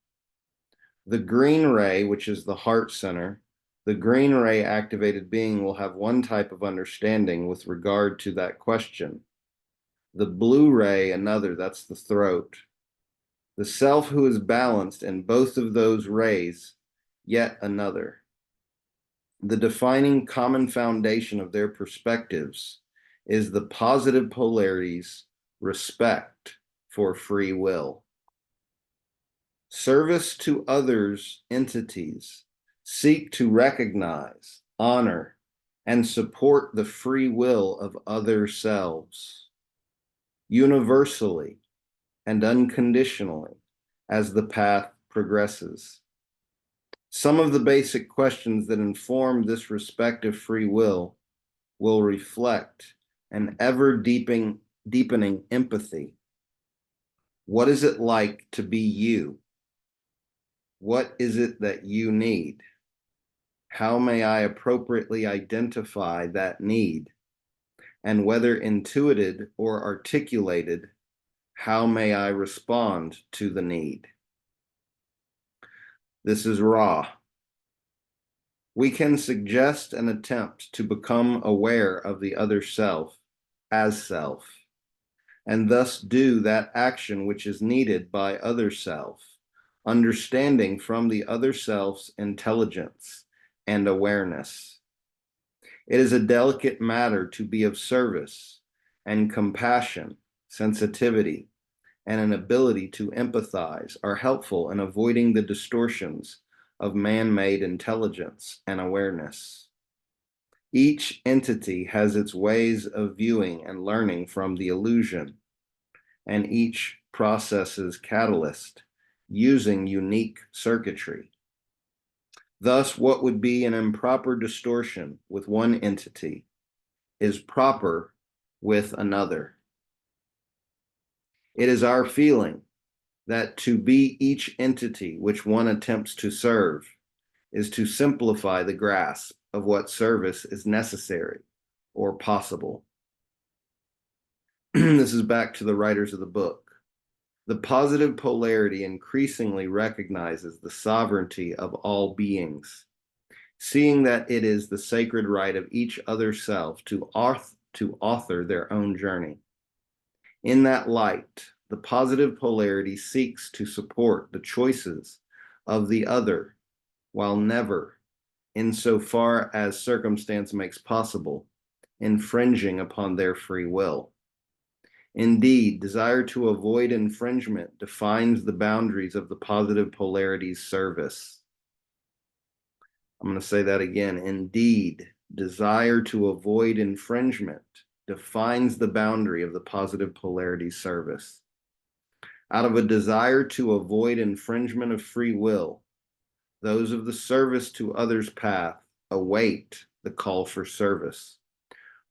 The green ray, which is the heart center, the green ray activated being will have one type of understanding with regard to that question. The blue ray, another, that's the throat. The self who is balanced in both of those rays, yet another. The defining common foundation of their perspectives is the positive polarity's respect for free will. Service to others' entities seek to recognize, honor, and support the free will of other selves, universally and unconditionally, as the path progresses. Some of the basic questions that inform this respective free will reflect an ever deepening empathy. What is it like to be you? What is it that you need? How may I appropriately identify that need? And whether intuited or articulated, how may I respond to the need? This is Ra. We can suggest an attempt to become aware of the other self as self, and thus do that action which is needed by other self, understanding from the other self's intelligence and awareness. It is a delicate matter to be of service, and compassion, sensitivity, and an ability to empathize are helpful in avoiding the distortions of man-made intelligence and awareness. Each entity has its ways of viewing and learning from the illusion, and each processes catalyst using unique circuitry. Thus, what would be an improper distortion with one entity is proper with another. It is our feeling that to be each entity which one attempts to serve is to simplify the grasp of what service is necessary or possible. This is back to the writers of the book. The positive polarity increasingly recognizes the sovereignty of all beings, seeing that it is the sacred right of each other self to author their own journey. In that light, the positive polarity seeks to support the choices of the other, while never, insofar as circumstance makes possible, infringing upon their free will. Indeed, desire to avoid infringement defines the boundaries of the positive polarity's service. I'm going to say that again. Indeed, desire to avoid infringement defines the boundary of the positive polarity's service. Out of a desire to avoid infringement of free will, those of the service to others path await the call for service,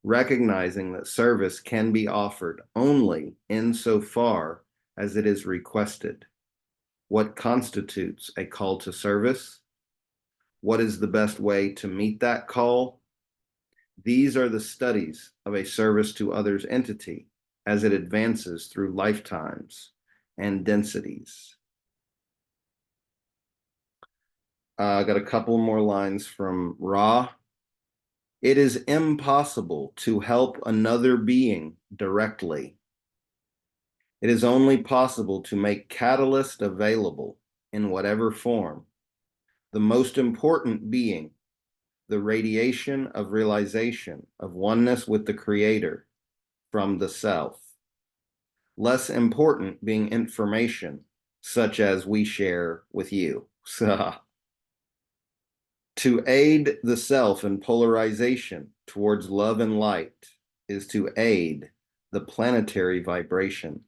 recognizing that service can be offered only insofar as it is requested. What constitutes a call to service? What is the best way to meet that call? These are the studies of a service to others entity as it advances through lifetimes and densities. I got a couple more lines from Ra. It is impossible to help another being directly. It is only possible to make catalyst available in whatever form. The most important being the radiation of realization of oneness with the Creator from the self. Less important being information such as we share with you. To aid the self in polarization towards love and light is to aid the planetary vibration.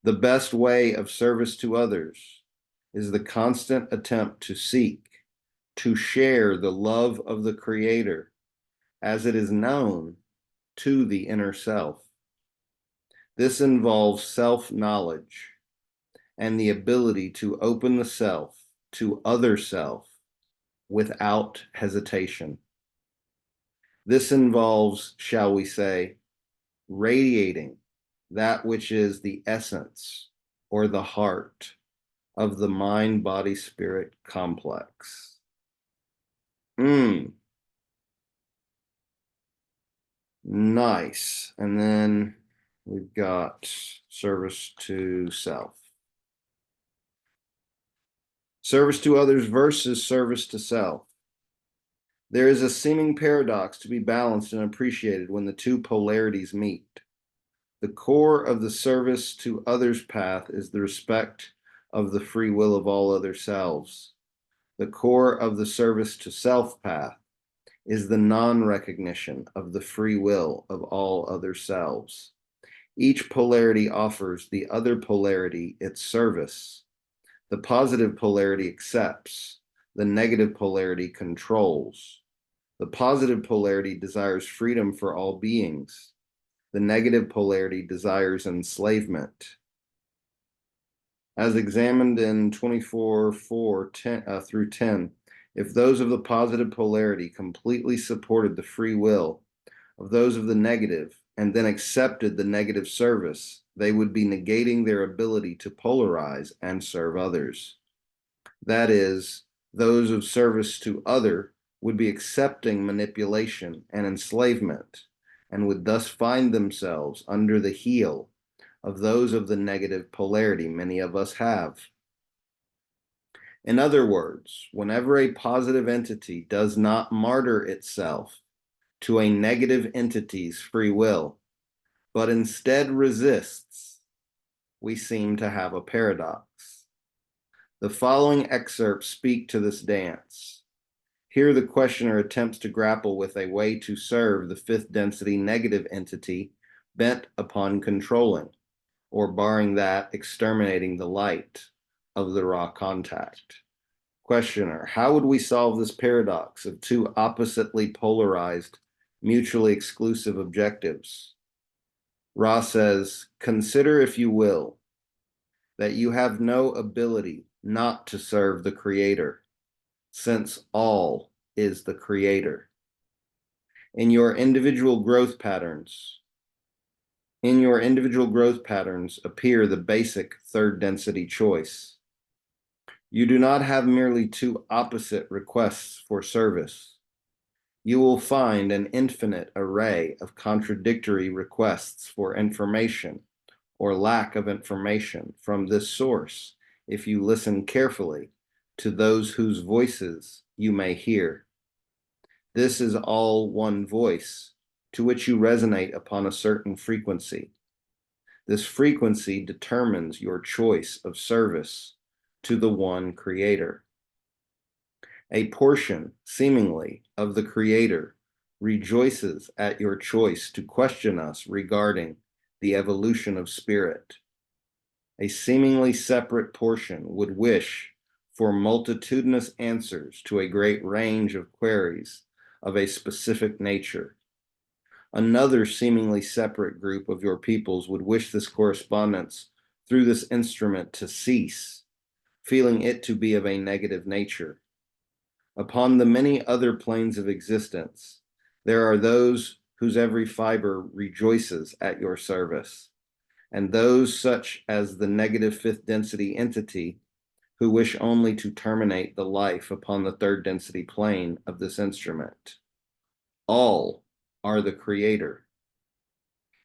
The best way of service to others is the constant attempt to seek, to share the love of the Creator as it is known to the inner self. This involves self-knowledge and the ability to open the self to other self without hesitation. This involves, shall we say, radiating that which is the essence or the heart of the mind-body-spirit complex. Nice. And then we've got service to self. Service to others versus service to self. There is a seeming paradox to be balanced and appreciated when the two polarities meet. The core of the service to others path is the respect of the free will of all other selves. The core of the service to self path is the non-recognition of the free will of all other selves. Each polarity offers the other polarity its service. The positive polarity accepts. The negative polarity controls. The positive polarity desires freedom for all beings. The negative polarity desires enslavement. As examined in 24:4 through 10, if those of the positive polarity completely supported the free will of those of the negative and then accepted the negative service, they would be negating their ability to polarize and serve others. That is, those of service to other would be accepting manipulation and enslavement and would thus find themselves under the heel of those of the negative polarity many of us have. In other words, whenever a positive entity does not martyr itself to a negative entity's free will, but instead resists, we seem to have a paradox. The following excerpts speak to this dance. Here the questioner attempts to grapple with a way to serve the fifth density negative entity bent upon controlling, or barring that, exterminating the light of the raw contact. Questioner, how would we solve this paradox of two oppositely polarized, mutually exclusive objectives? Ra says, consider, if you will, that you have no ability not to serve the Creator, since all is the Creator. In your individual growth patterns appear the basic third density choice. You do not have merely two opposite requests for service. You will find an infinite array of contradictory requests for information or lack of information from this source if you listen carefully to those whose voices you may hear. This is all one voice to which you resonate upon a certain frequency. This frequency determines your choice of service to the one Creator. A portion, seemingly, of the Creator rejoices at your choice to question us regarding the evolution of spirit. A seemingly separate portion would wish for multitudinous answers to a great range of queries of a specific nature. Another seemingly separate group of your peoples would wish this correspondence through this instrument to cease, feeling it to be of a negative nature. Upon the many other planes of existence, there are those whose every fiber rejoices at your service, and those such as the negative fifth density entity who wish only to terminate the life upon the third density plane of this instrument. All are the Creator.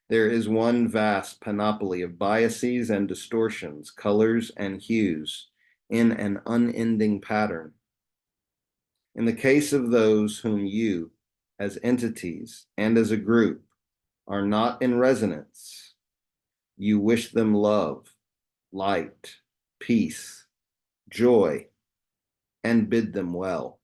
There is one vast panoply of biases and distortions, colors and hues in an unending pattern. In the case of those whom you, as entities and as a group, are not in resonance, you wish them love, light, peace, joy, and bid them well.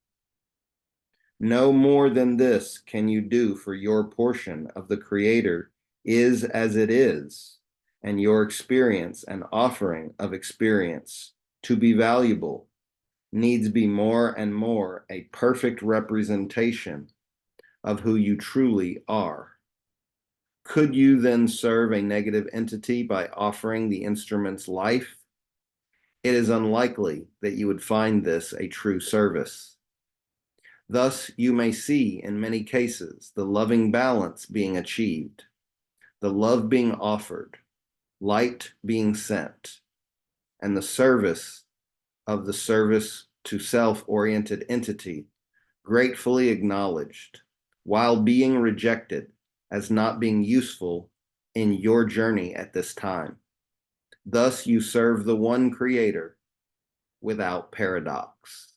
No more than this can you do, for your portion of the Creator is as it is, and your experience and offering of experience to be valuable needs be more and more a perfect representation of who you truly are. Could you then serve a negative entity by offering the instrument's life? It is unlikely that you would find this a true service. Thus, you may see in many cases the loving balance being achieved, the love being offered, light being sent, and the service to self-oriented entity gratefully acknowledged, while being rejected as not being useful in your journey at this time. Thus you serve the one Creator, without paradox.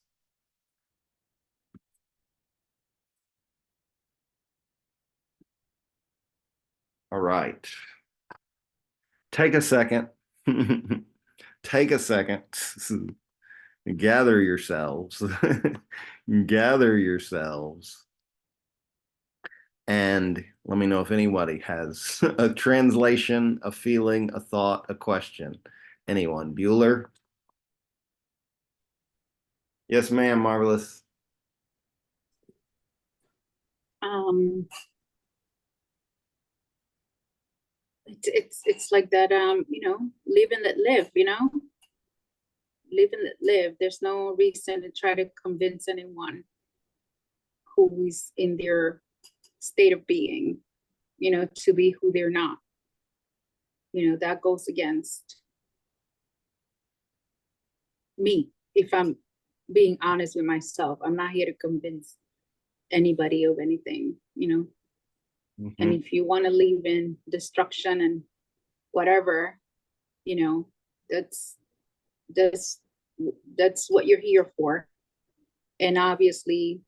All right. Take a second. Take a second. Gather yourselves. Gather yourselves. And let me know if anybody has a translation, a feeling, a thought, a question. Anyone? Bueller? Yes, ma'am, Marvelous. It's like that, live and let live, live and let live. There's no reason to try to convince anyone who is in their state of being, to be who they're not. That goes against me. If I'm being honest with myself, I'm not here to convince anybody of anything, and if you want to live in destruction and whatever, that's what you're here for. And obviously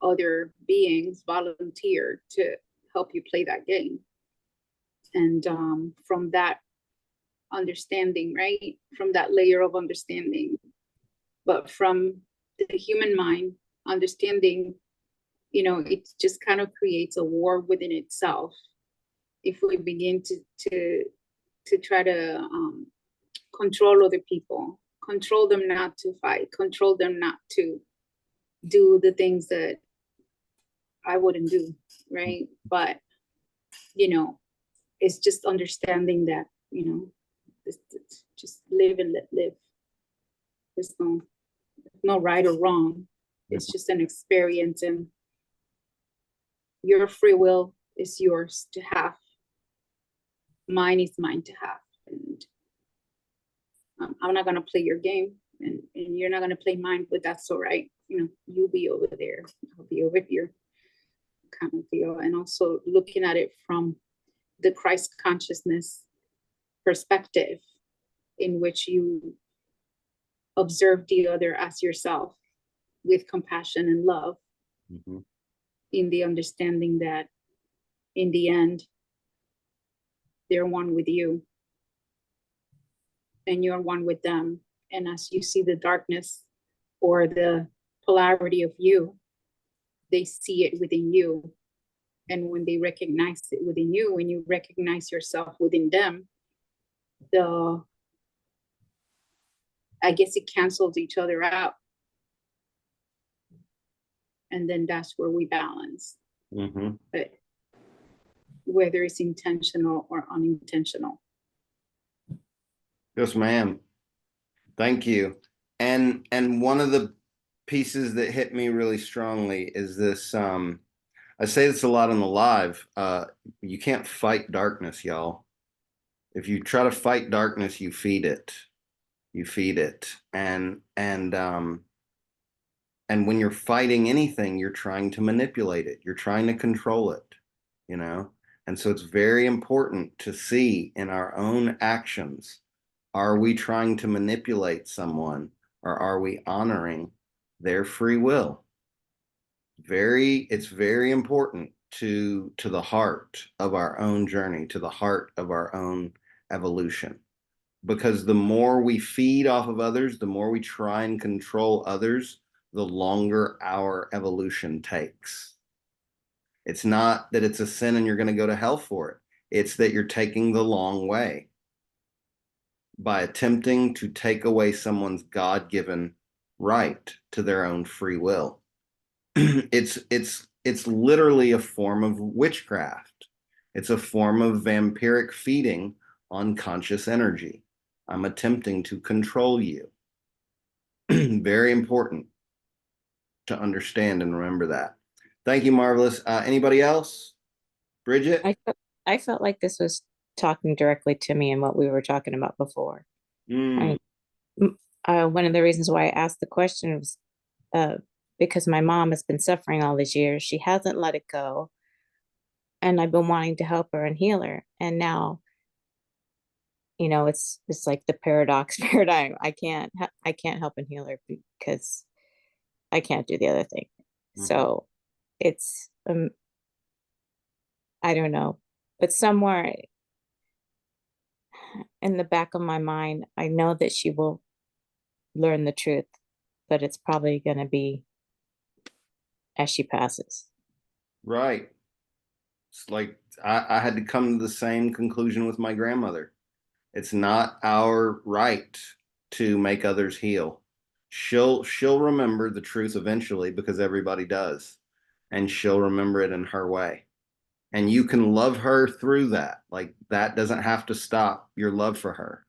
other beings volunteer to help you play that game. And from that understanding, right, from that layer of understanding, but from the human mind understanding, it just kind of creates a war within itself if we begin to try to control other people, control them not to fight, control them not to do the things that I wouldn't do, right? But it's just understanding that just live and let live. There's no right or wrong. It's just an experience, and your free will is yours to have. Mine is mine to have. And I'm not gonna play your game, and you're not gonna play mine, but that's all right. You'll be over there, I'll be over here, kind of deal. And also looking at it from the Christ consciousness perspective, in which you observe the other as yourself with compassion and love, in the understanding that in the end, they're one with you and you're one with them. And as you see the darkness or the polarity of you, they see it within you. And when they recognize it within you, when you recognize yourself within them, I guess it cancels each other out. And then that's where we balance. But whether it's intentional or unintentional. Yes, ma'am. Thank you. And one of the pieces that hit me really strongly is this, I say this a lot on the live, you can't fight darkness, y'all. If you try to fight darkness, you feed it. You feed it. And when you're fighting anything, you're trying to manipulate it. You're trying to control it, And so it's very important to see in our own actions, are we trying to manipulate someone, or are we honoring their free will? It's very important to the heart of our own journey, to the heart of our own evolution. Because the more we feed off of others, the more we try and control others, the longer our evolution takes. It's not that it's a sin and you're going to go to hell for it. It's that you're taking the long way by attempting to take away someone's God-given right to their own free will. It's literally a form of witchcraft. It's a form of vampiric feeding on conscious energy. I'm attempting to control you. Very important to understand and remember that. Thank you, Marvelous. Anybody else? Bridget? I felt like this was talking directly to me and what we were talking about before. One of the reasons why I asked the question was because my mom has been suffering all these years. She hasn't let it go. And I've been wanting to help her and heal her. And now it's like the paradox paradigm. I can't help and heal her because I can't do the other thing. Mhm. So it's I don't know, but somewhere in the back of my mind, I know that she will learn the truth, but it's probably going to be as she passes. Right. It's like I had to come to the same conclusion with my grandmother. It's not our right to make others heal. She'll remember the truth eventually because everybody does, and she'll remember it in her way. And you can love her through that. Like that doesn't have to stop your love for her.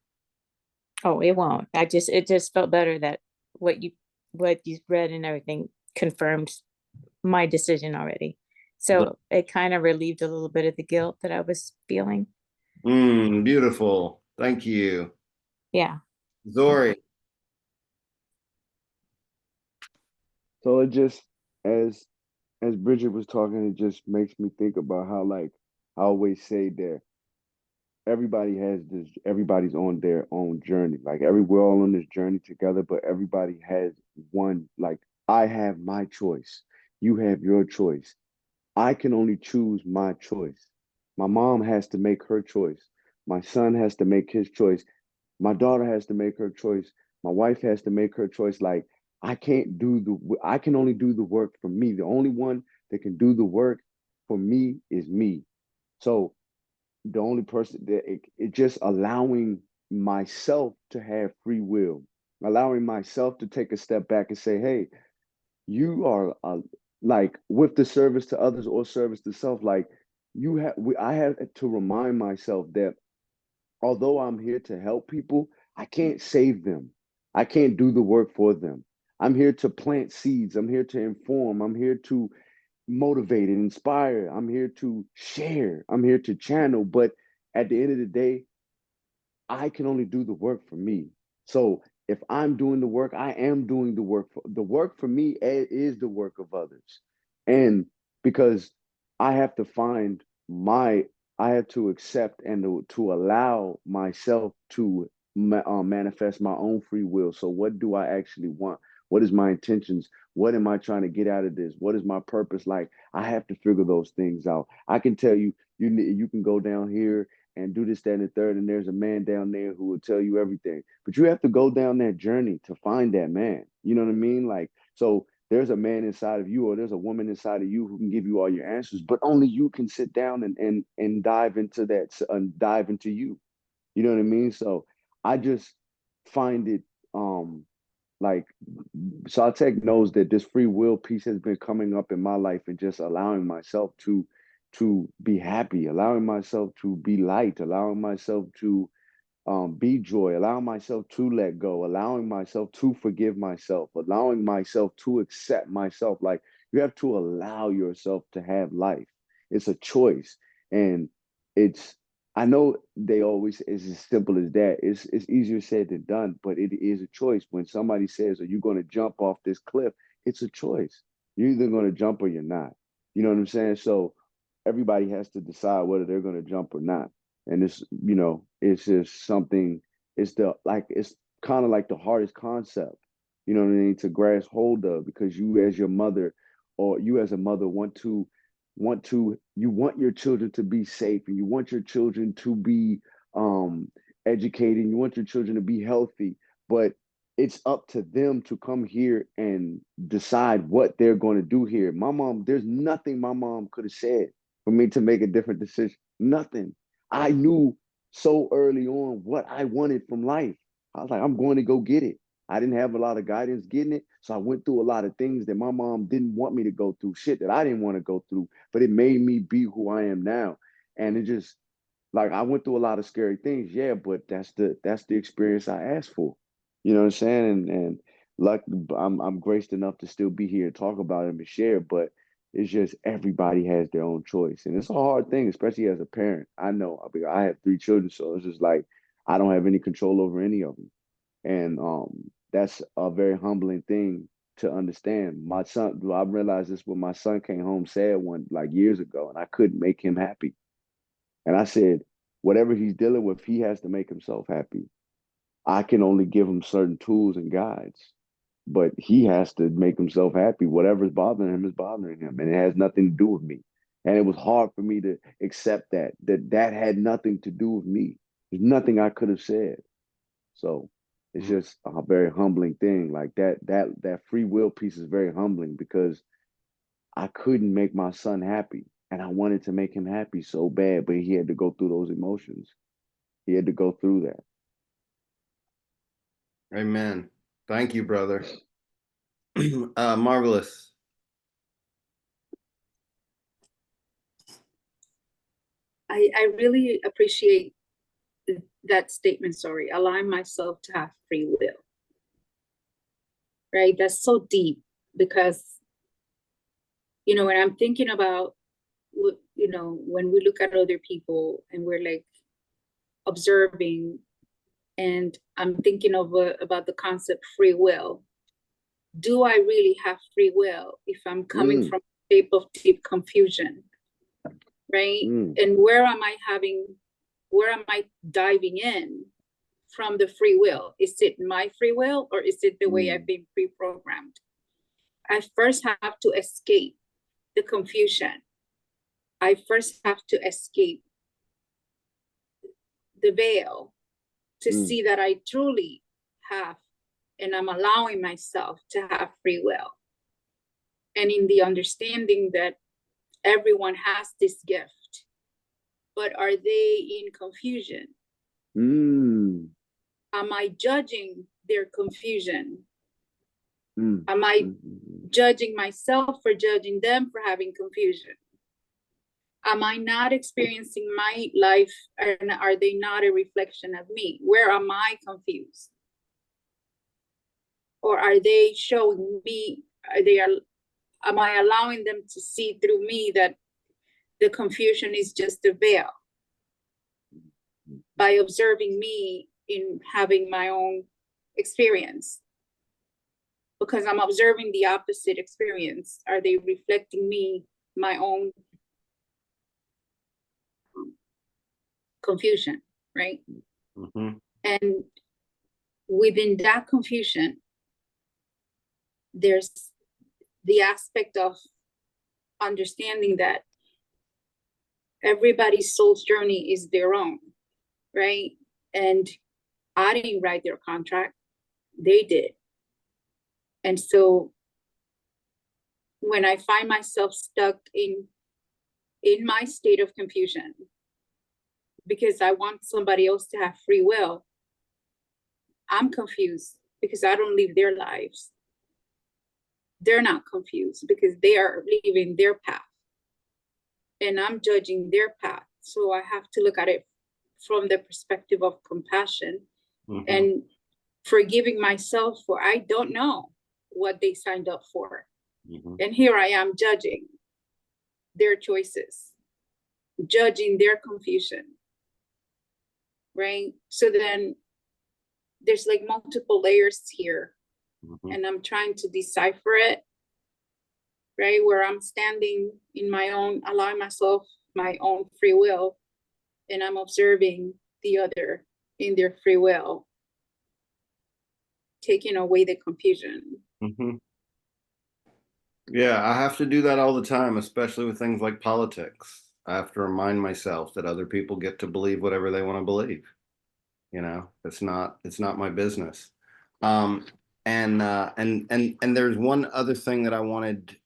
Oh, it won't. It just felt better that what you what you read and everything confirmed my decision already. So it kind of relieved a little bit of the guilt that I was feeling. Beautiful. Thank you. Yeah. Zori. So it just as Bridget was talking, it just makes me think about how, like, I always say that everybody's on their own journey. Like we're all on this journey together, but everybody has one, like, I have my choice. You have your choice. I can only choose my choice. My mom has to make her choice. My son has to make his choice. My daughter has to make her choice. My wife has to make her choice. Like, I can only do the work for me. The only one that can do the work for me is me. So the only person that it just allowing myself to have free will, allowing myself to take a step back and say, hey, you are like, with the service to others or service to self, like, I have to remind myself that although I'm here to help people, I can't save them. I can't do the work for them. I'm here to plant seeds. I'm here to inform. I'm here to motivate and inspire. I'm here to share. I'm here to channel. But at the end of the day, I can only do the work for me. So if I'm doing the work, I am doing the work for me is the work of others. And because I have to find my, I have to accept and to allow myself to manifest my own free will. So what do I actually want? What is my intentions? What am I trying to get out of this? What is my purpose? Like, I have to figure those things out. I can tell you, you can go down here and do this, that, and the third. And there's a man down there who will tell you everything. But you have to go down that journey to find that man. You know what I mean? Like, so there's a man inside of you, or there's a woman inside of you who can give you all your answers, but only you can sit down and dive into that, dive into you. You know what I mean? So I just find it like, Sautek knows that this free will piece has been coming up in my life, and just allowing myself to be happy, allowing myself to be light, allowing myself to be joy, allowing myself to let go, allowing myself to forgive myself, allowing myself to accept myself. Like, you have to allow yourself to have life. It's a choice. And it's, I know they always, it's as simple as that. It's easier said than done, but it is a choice. When somebody says, are you going to jump off this cliff? It's a choice. You're either going to jump or you're not. You know what I'm saying? So everybody has to decide whether they're going to jump or not. And it's, it's just something, it's kind of like the hardest concept, you know what I mean, to grasp hold of, because you as your mother, or you as a mother, you want your children to be safe, and you want your children to be educated, and you want your children to be healthy, but it's up to them to come here and decide what they're going to do here. There's nothing my mom could have said for me to make a different decision. Nothing. I knew so early on what I wanted from life. I was like, I'm going to go get it. I didn't have a lot of guidance getting it. So I went through a lot of things that my mom didn't want me to go through, shit that I didn't want to go through, but it made me be who I am now. And it just, like, I went through a lot of scary things, yeah, but that's the experience I asked for. You know what I'm saying? And luck, I'm graced enough to still be here and talk about it and share, but it's just everybody has their own choice. And it's a hard thing, especially as a parent. I know, I have 3 children, so it's just like I don't have any control over any of them. And that's a very humbling thing to understand. My son, I realized this when my son came home sad one, like, years ago, and I couldn't make him happy. And I said, whatever he's dealing with, he has to make himself happy. I can only give him certain tools and guides, but he has to make himself happy. Whatever's bothering him is bothering him, and it has nothing to do with me. And it was hard for me to accept that had nothing to do with me. There's nothing I could have said. So it's just a very humbling thing. Like that free will piece is very humbling because I couldn't make my son happy. And I wanted to make him happy so bad, but he had to go through those emotions. He had to go through that. Amen. Thank you, brother. Marvelous. I really appreciate that statement, sorry, allowing myself to have free will. Right? That's so deep because, you know, when I'm thinking about, you know, when we look at other people and we're like observing, and I'm thinking of about the concept free will. Do I really have free will if I'm coming from a state of deep confusion? Right? And where am I diving in from the free will? Is it my free will or is it the way I've been pre-programmed? I first have to escape the confusion. I first have to escape the veil to see that I truly have, and I'm allowing myself to have free will. And in the understanding that everyone has this gift, but are they in confusion? Am I judging their confusion? Am I judging myself for judging them for having confusion? Am I not experiencing my life, and are they not a reflection of me? Where am I confused? Or are they showing me, am I allowing them to see through me that the confusion is just a veil? By observing me in having my own experience. Because I'm observing the opposite experience. Are they reflecting me, my own confusion, right? And within that confusion, there's the aspect of understanding that everybody's soul's journey is their own, right? And I didn't write their contract, they did. And so when I find myself stuck in my state of confusion, because I want somebody else to have free will, I'm confused because I don't live their lives. They're not confused because they are living their path. And I'm judging their path. So I have to look at it from the perspective of compassion and forgiving myself for I don't know what they signed up for. And here I am judging their choices, judging their confusion, right? So then there's like multiple layers here, and I'm trying to decipher it, right? Where I'm standing in my own, allowing myself my own free will, and I'm observing the other in their free will, taking away the confusion. Yeah, I have to do that all the time, especially with things like politics. I have to remind myself that other people get to believe whatever they want to believe. You know, it's not my business. And there's one other thing that I wanted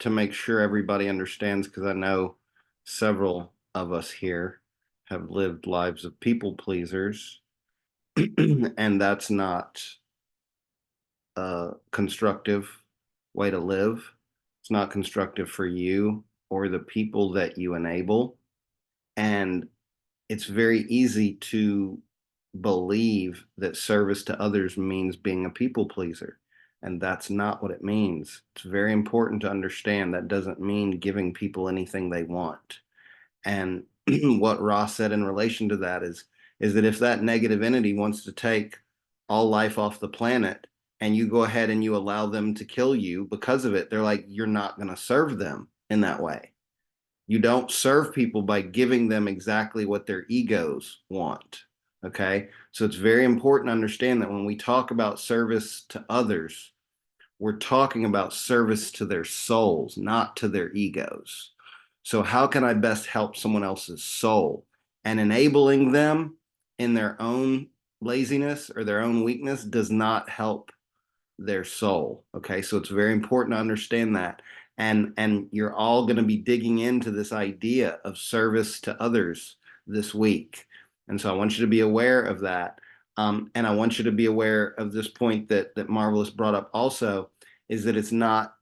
to make sure everybody understands, because I know several of us here have lived lives of people pleasers, and that's not a constructive way to live. It's not constructive for you or the people that you enable. And it's very easy to believe that service to others means being a people pleaser. And that's not what it means. It's very important to understand that doesn't mean giving people anything they want. And what Ross said in relation to that is that if that negative entity wants to take all life off the planet and you go ahead and you allow them to kill you because of it, they're like, you're not going to serve them in that way. You don't serve people by giving them exactly what their egos want. Okay. So it's very important to understand that when we talk about service to others, we're talking about service to their souls, not to their egos. So, how can I best help someone else's soul? And enabling them in their own laziness or their own weakness does not help their soul. Okay. So, it's very important to understand that. And you're all going to be digging into this idea of service to others this week. And so I want you to be aware of that. And I want you to be aware of this point that Marvelous brought up also, is that it's not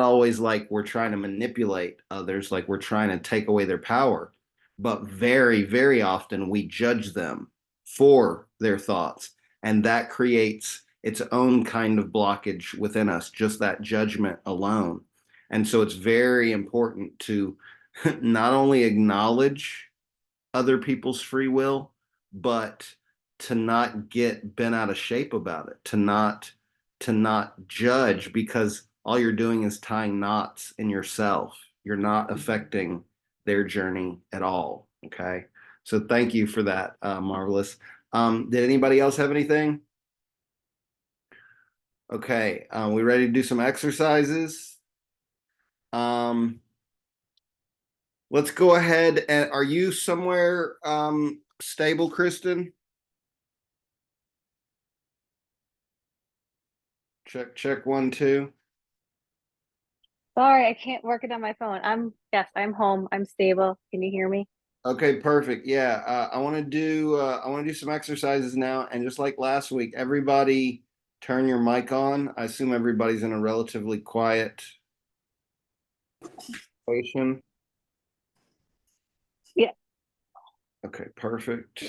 always like we're trying to manipulate others, like we're trying to take away their power, but very, very often we judge them for their thoughts, and that creates its own kind of blockage within us, just that judgment alone. And so it's very important to not only acknowledge other people's free will, but to not get bent out of shape about it, to not judge, because all you're doing is tying knots in yourself. You're not affecting their journey at all. Okay. So thank you for that, Marvelous. Did anybody else have anything? Okay. We ready to do some exercises? Let's go ahead. And are you somewhere stable, Kristen? Check 1 2. Sorry, I can't work it on my phone. Yes, I'm home. I'm stable. Can you hear me? Okay, perfect. Yeah, I want to do some exercises now, and just like last week, everybody turn your mic on. I assume everybody's in a relatively quiet situation. Yeah. Okay, perfect.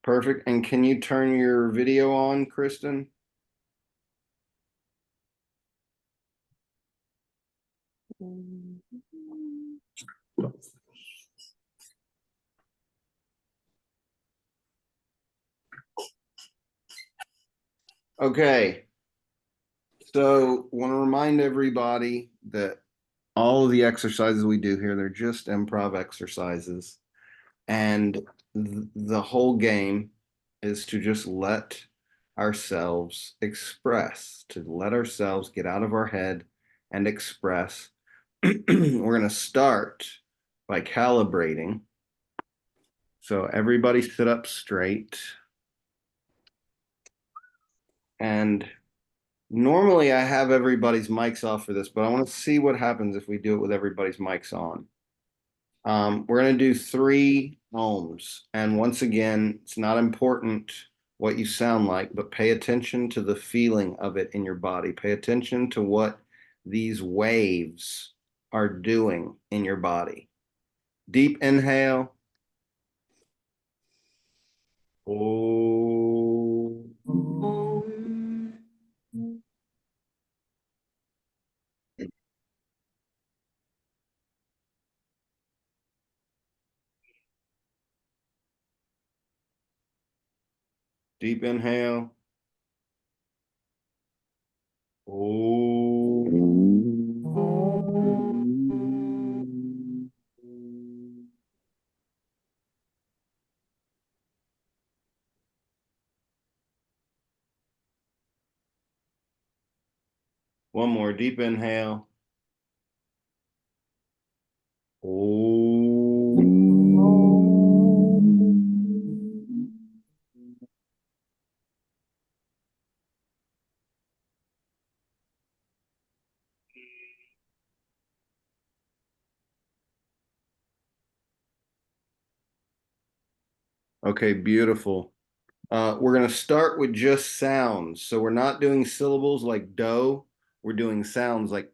Perfect. And can you turn your video on, Kristen? Okay. So, want to remind everybody that all of the exercises we do here, they're just improv exercises. And the whole game is to just let ourselves express, to let ourselves get out of our head and express. We're going to start by calibrating. So everybody sit up straight. And normally I have everybody's mics off for this, but I want to see what happens if we do it with everybody's mics on. We're going to do 3 ohms. And once again, it's not important what you sound like, but pay attention to the feeling of it in your body. Pay attention to what these waves are doing in your body. Deep inhale. Oh. Deep inhale. Oh. One more deep inhale. Oh. Okay, beautiful. We're going to start with just sounds. So we're not doing syllables like do. We're doing sounds like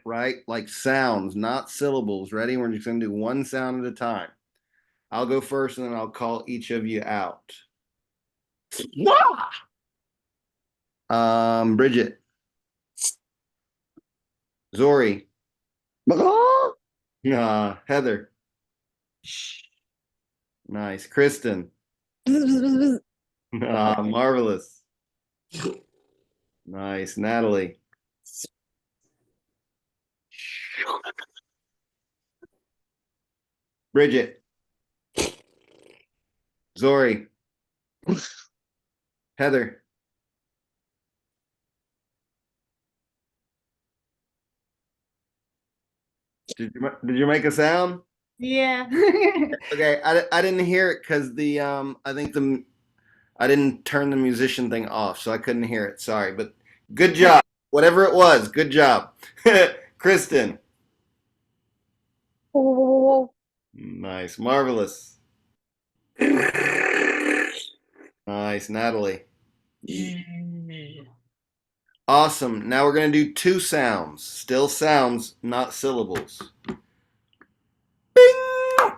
right? Like sounds, not syllables. Ready? We're just going to do one sound at a time. I'll go first and then I'll call each of you out. Bridget. Zori. Heather. Nice. Kristen. Marvelous. Nice. Natalie. Bridget. Zori. Heather. Did you make a sound? Yeah. Okay, I didn't hear it because the I think I didn't turn the musician thing off, so I couldn't hear it. Sorry, but good job. Whatever it was, good job. Kristen. Nice. Marvelous. Nice. Natalie. Awesome. Now we're going to do two sounds. Still sounds, not syllables. Bing!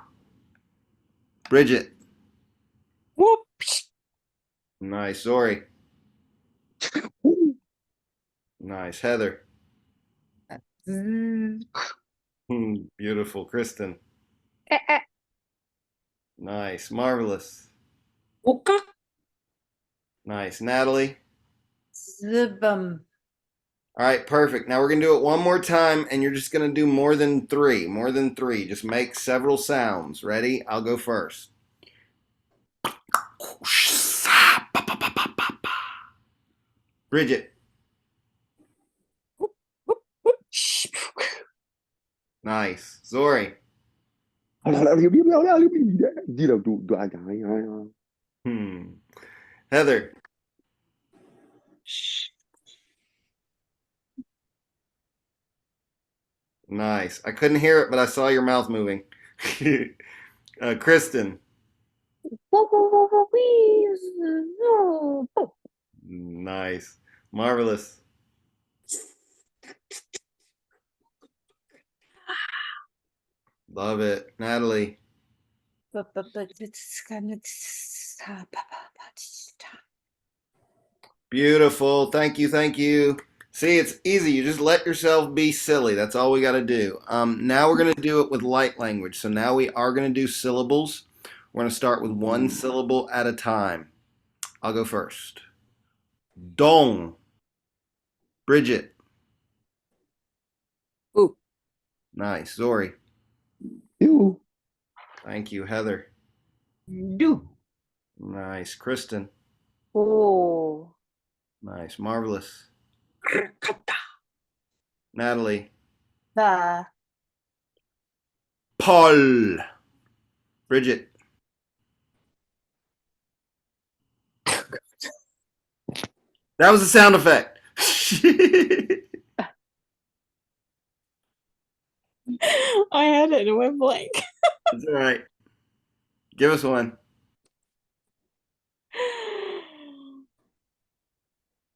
Bridget. Whoop. Nice. Zori. Nice. Heather. Beautiful. Kristen. Nice. Marvelous. Wooka. Nice. Natalie. Zibum. All right, perfect. Now we're going to do it one more time, and you're just going to do more than three. More than three. Just make several sounds. Ready? I'll go first. Bridget. Nice. Zori. Heather. Nice. I couldn't hear it, but I saw your mouth moving. Kristen. Nice. Marvelous. Love it. Natalie. Beautiful. Thank you. Thank you. See, it's easy. You just let yourself be silly. That's all we got to do. Now we're going to do it with light language. So now we are going to do syllables. We're going to start with one syllable at a time. I'll go first. Dong. Bridget. Ooh. Nice. Zori. You. Thank you. Heather. Do. Nice. Kristen. Oh. Nice. Marvelous. Natalie. The. Paul. Bridget. That was a sound effect. I had it and it went blank. That's all right. Give us one.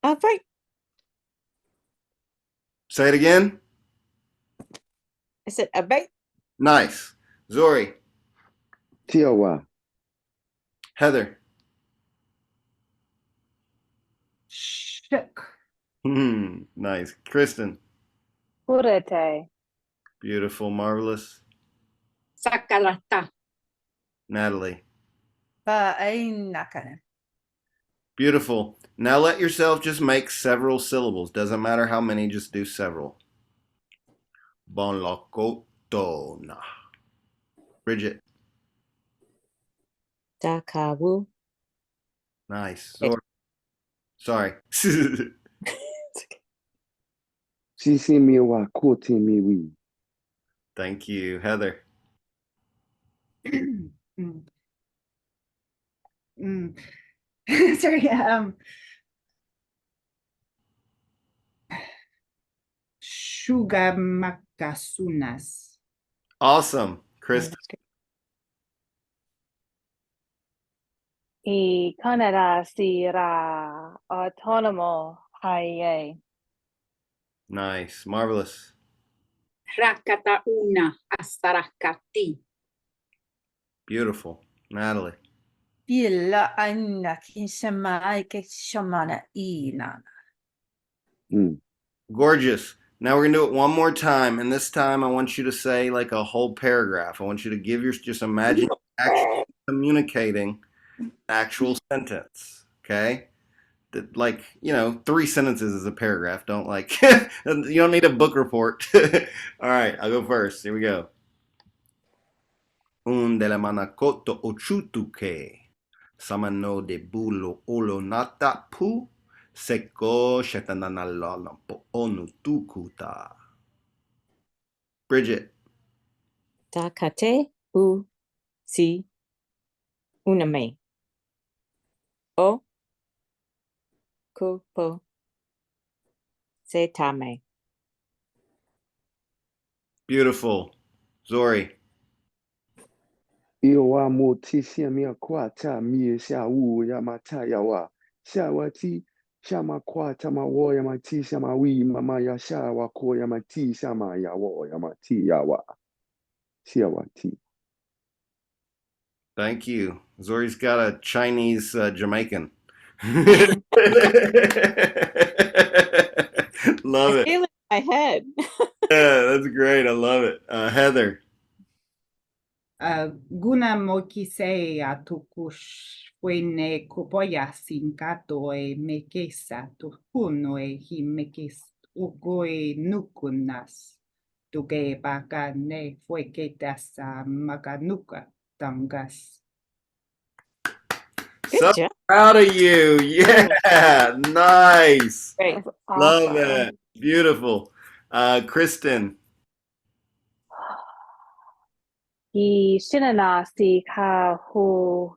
All right. Say it again. I said a bite. Nice. Zori. T-O-Y. Heather. Shook. Nice. Kristen. Purete. Beautiful. Marvelous. Sakalata. Natalie. Ainakane. Beautiful. Now let yourself just make several syllables. Doesn't matter how many, just do several. Bon la cotona. Bridget. Dakawu. Nice. Hey. Sorry. Si si mi wa kote mi wi. Thank you. Heather. Mm. Mm. Sorry. Shugamakasunas. Awesome. Kristen. Y Canada sira autonomo haye. Nice. Marvelous. Rakata una. Astarakati. Beautiful. Natalie. Villa ainaki shamai ke shamana inana. Gorgeous. Now we're going to do it one more time. And this time I want you to say like a whole paragraph. I want you to give just imagine actually communicating an actual sentence. Okay. like, 3 sentences is a paragraph. Don't like, you don't need a book report. All right, I'll go first. Here we go. Un de la manakoto ochutuke. Samano de bulo olo nata pu. Seko shetananalala po onutukuta. Bridget. Takate u si uname. O kupo se tame. Beautiful. Zori. Iowa mo tisia mia kwata mie sha wu yamata yawa. Sha wati shama kwata ma wo yamati shama wi mama ya sha wa ko yamati shama yawo yamati yawa. Shia wati. Thank you. Zori's got a Chinese Jamaican. Love I it. feel it in my head. Yeah, that's great. I love it. Heather. Guna mokise atukush fuene kupoya sinkato e mekesa tukuno e himekis ugoe nukunas. Tuge baka ne fue que tasa maganuka tangas. Good So job. proud of you. Yeah, nice. Great. That's Love awesome. it. Beautiful. Kristen. I shinana si ka hu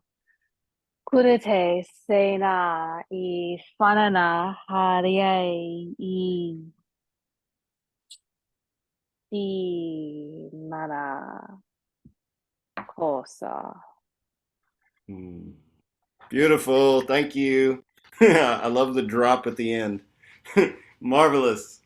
kurete sena I fanana harie I mana kosa. Beautiful. Thank you. I love the drop at the end. Marvelous.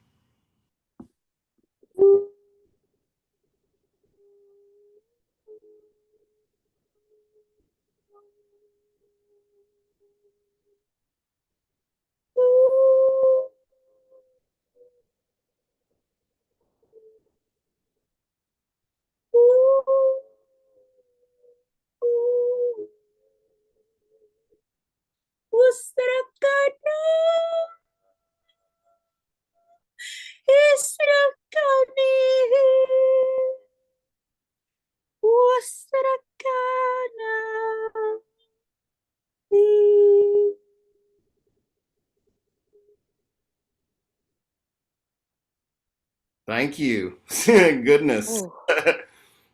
Thank you. Goodness. Ooh.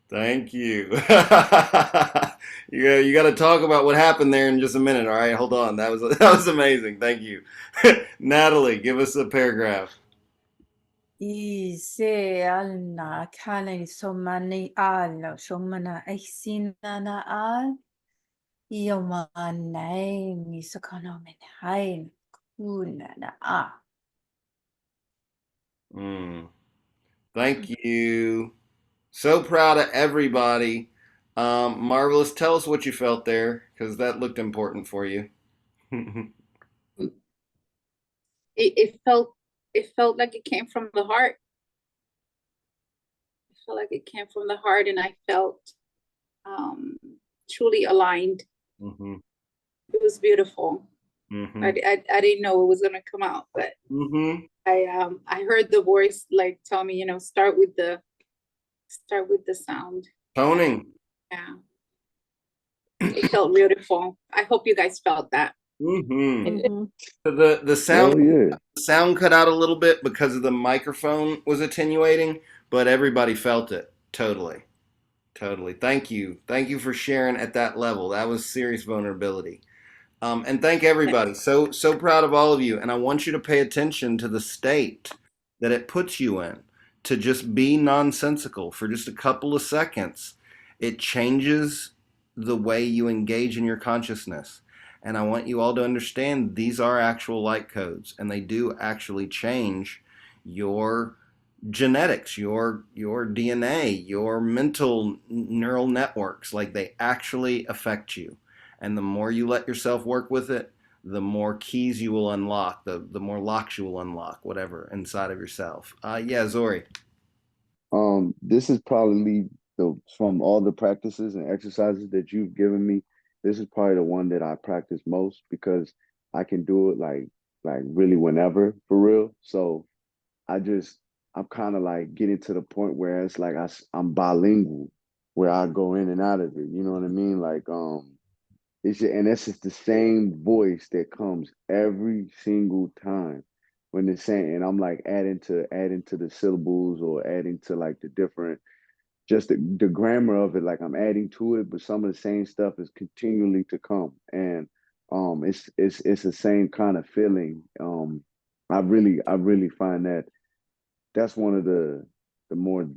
Thank you. You got to talk about what happened there in just a minute. All right, hold on. That was amazing. Thank you. Natalie, give us a paragraph. Ise alna kane somani al somana na al yomanai misakano menhain kuna na a. Thank you. So proud of everybody. Marvelous. Tell us what you felt there, because that looked important for you. It felt like it came from the heart. It felt like it came from the heart, and I felt truly aligned. Mm-hmm. It was beautiful. Mm-hmm. I didn't know it was gonna come out, but Mm-hmm. I heard the voice like tell me, start with the sound. Toning. Yeah. It felt beautiful. I hope you guys felt that. Mm-hmm. The sound Oh yeah. sound cut out a little bit because the microphone was attenuating, but everybody felt it totally. Thank you for sharing at that level. That was serious vulnerability. And thank everybody. So proud of all of you, and I want you to pay attention to the state that it puts you in, to just be nonsensical for just a couple of seconds. It changes the way you engage in your consciousness. And I want you all to understand these are actual light codes, and they do actually change your genetics, your DNA, your mental neural networks. Like, they actually affect you. And the more you let yourself work with it, the more keys you will unlock, the more locks you will unlock, whatever, inside of yourself. Yeah, Zori. This is probably from all the practices and exercises that you've given me, this is probably the one that I practice most because I can do it like really whenever for real. So I just I'm kind of like getting to the point where it's like I'm bilingual, where I go in and out of it. You know what I mean? Like and it's just the same voice that comes every single time when they're saying, and I'm like adding to the syllables or adding to like the different just the grammar of it, like I'm adding to it, but some of the same stuff is continually to come. And it's the same kind of feeling. I really find that that's one of the more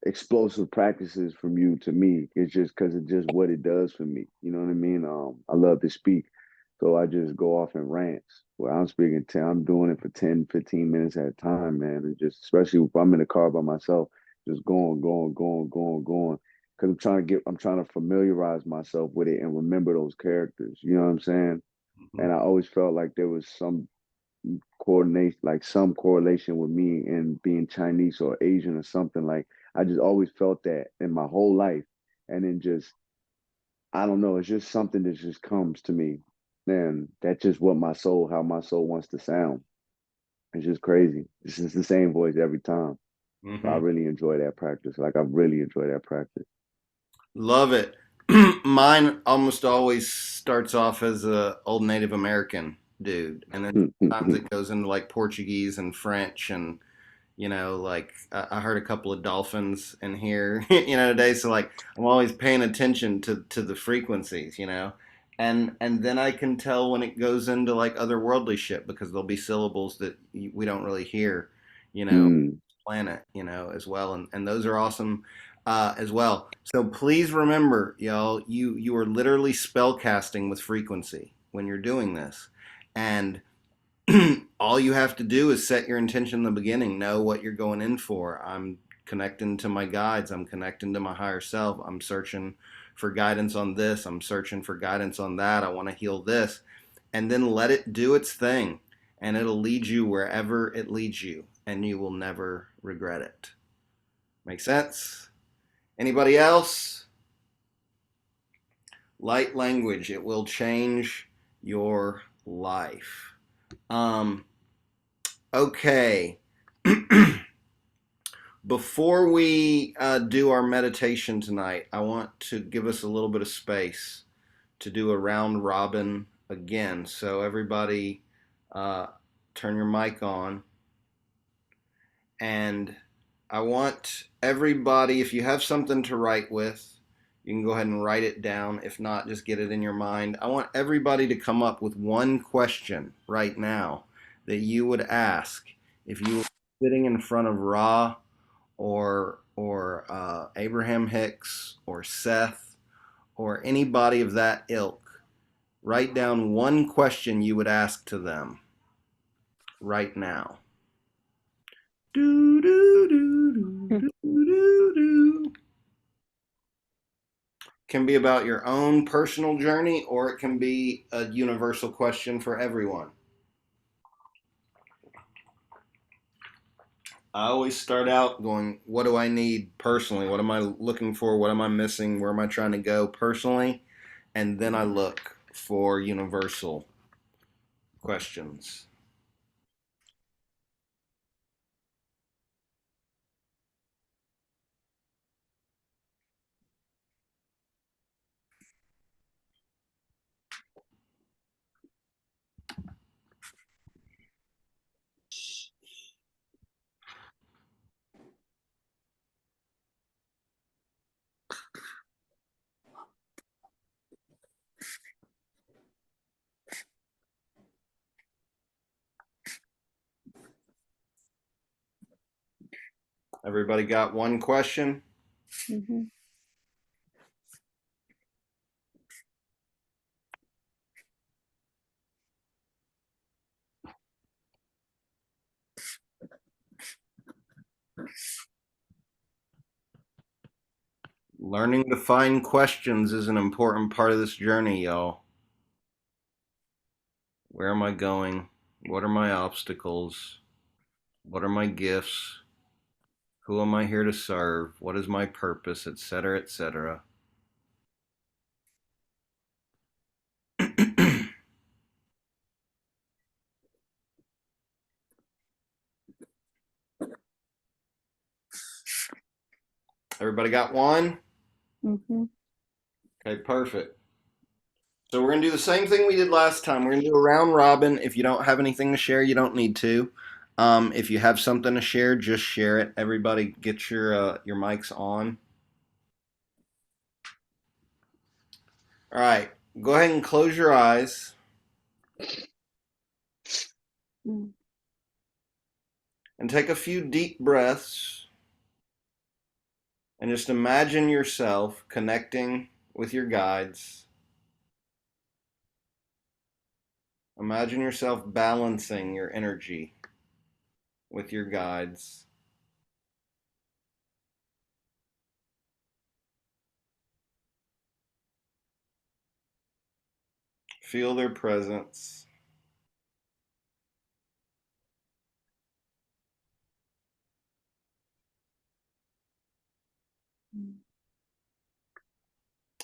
explosive practices from you to me. It's just because it's just what it does for me. You know what I mean? I love to speak. So I just go off and rants. Well, I'm doing it for 10, 15 minutes at a time, man. And just especially if I'm in the car by myself, just going. Cause I'm trying to familiarize myself with it and remember those characters. You know what I'm saying? And I always felt like there was some correlation with me and being Chinese or Asian or something. Like I just always felt that in my whole life. And then just I don't know, it's just something that just comes to me. And that's just how my soul wants to sound. It's just crazy. It's just the same voice every time. So I Mm-hmm. really enjoy that practice. Like I really enjoy that practice. Love it. Mine almost always starts off as a old Native American dude, and then sometimes it goes into like Portuguese and French, and like I heard a couple of dolphins in here, today. So like I'm always paying attention to the frequencies, and then I can tell when it goes into like otherworldly shit because there'll be syllables that we don't really hear, Mm, planet, as well, and those are awesome as well. So please remember, y'all, you are literally spell casting with frequency when you're doing this, and all you have to do is set your intention in the beginning, know what you're going in for. I'm connecting to my guides, I'm connecting to my higher self, I'm searching for guidance on this, I'm searching for guidance on that, I want to heal this, and then let it do its thing, and it'll lead you wherever it leads you, and you will never regret it. Make sense? Anybody else? Light language, it will change your life. Okay. Before we do our meditation tonight, I want to give us a little bit of space to do a round robin again. So everybody, uh, turn your mic on. And I want everybody, if you have something to write with, you can go ahead and write it down. If not, just get it in your mind. I want everybody to come up with one question right now that you would ask if you were sitting in front of Ra or Abraham Hicks or Seth or anybody of that ilk. Write down one question you would ask to them right now. Do, do, do, do, do, do, do. Can be about your own personal journey, or it can be a universal question for everyone. I always start out going, what do I need personally? What am I looking for? What am I missing? Where am I trying to go personally? And then I look for universal questions. Everybody got one question? Mm-hmm. Learning to find questions is an important part of this journey, y'all. Where am I going? What are my obstacles? What are my gifts? Who am I here to serve? What is my purpose, etc., etc. Everybody got one? Mm-hmm. Okay, perfect. So we're going to do the same thing we did last time. We're going to do a round robin. If you don't have anything to share, you don't need to. If you have something to share, just share it. Everybody get your mics on. All right. Go ahead and close your eyes. Mm. And take a few deep breaths. And just imagine yourself connecting with your guides. Imagine yourself balancing your energy with your guides. Feel their presence.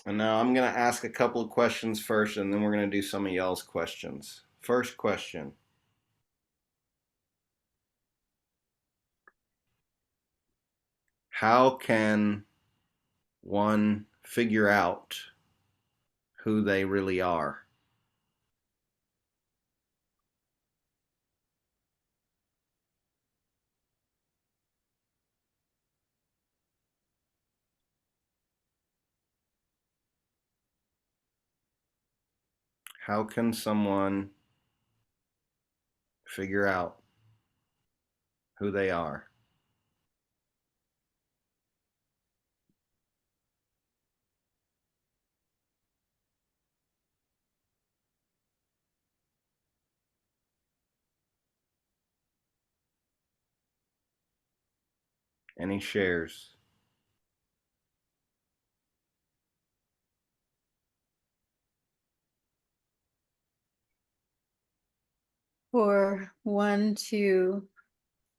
And now I'm going to ask a couple of questions first, and then we're going to do some of y'all's questions. First question. How can one figure out who they really are? How can someone figure out who they are? Any shares? For one to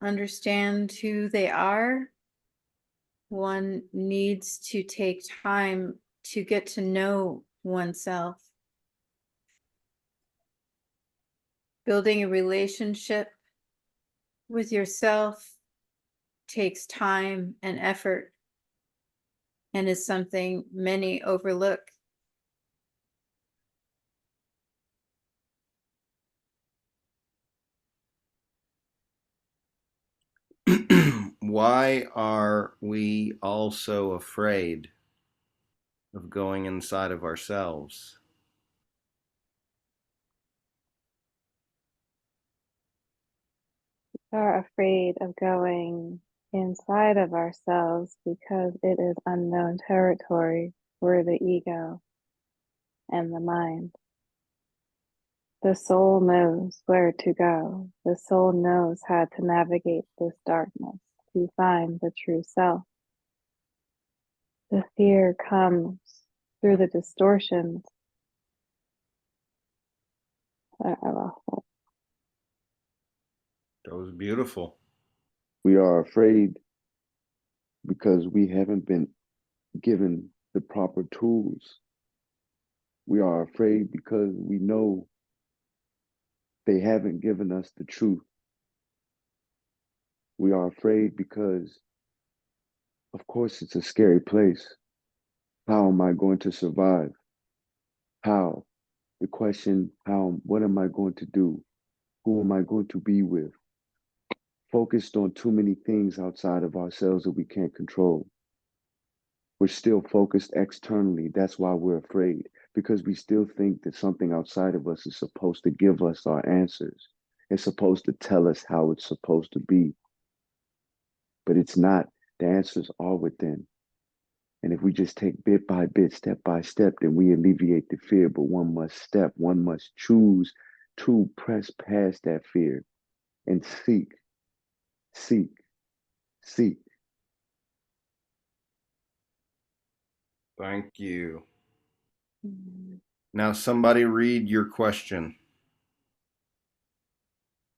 understand who they are, one needs to take time to get to know oneself. Building a relationship with yourself takes time and effort and is something many overlook. Why are we all so afraid of going inside of ourselves? Are afraid of going inside of ourselves because it is unknown territory for the ego and the mind. The soul knows where to go. The soul knows how to navigate this darkness to find the true self. The fear comes through the distortions. I lost that. That was beautiful. We are afraid because we haven't been given the proper tools. We are afraid because we know they haven't given us the truth. We are afraid because, of course, it's a scary place. How am I going to survive? How? The question, what am I going to do? Who am I going to be with? Focused on too many things outside of ourselves that we can't control. We're still focused externally. That's why we're afraid, because we still think that something outside of us is supposed to give us our answers. It's supposed to tell us how it's supposed to be. But it's not. The answers are within. And if we just take bit by bit, step by step, then we alleviate the fear. But one must choose to press past that fear and seek, seek, seek. Thank you. Mm. Now, somebody read your question.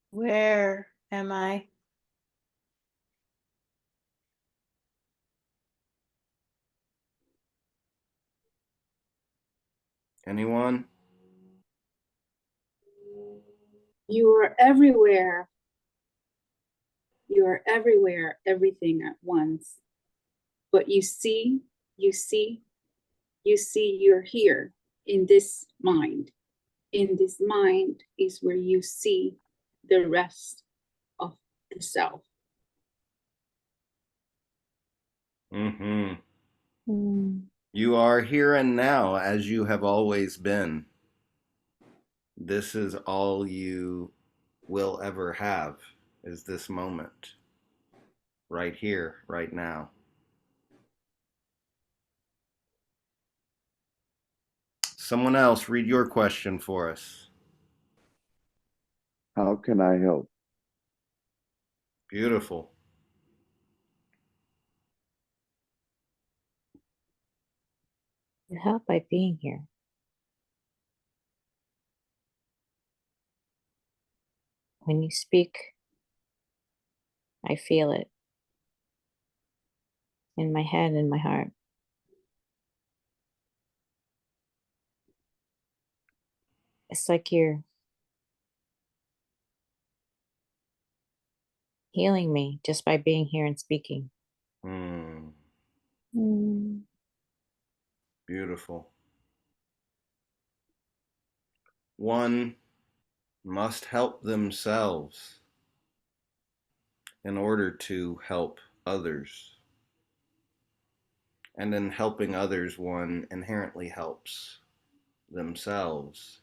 Where am I? Anyone? You are everywhere. You are everywhere, everything at once. but you see, you're here in this mind. In this mind is where you see the rest of the self. Mm-hmm. Mm. You are here and now as you have always been. This is all you will ever have, is this moment. Right here, right now. Someone else, read your question for us. How can I help? Beautiful. You help by being here. When you speak, I feel it in my head and my heart. It's like you're healing me just by being here and speaking. Mm, Mm. beautiful. One must help themselves in order to help others. And in helping others, one inherently helps themselves.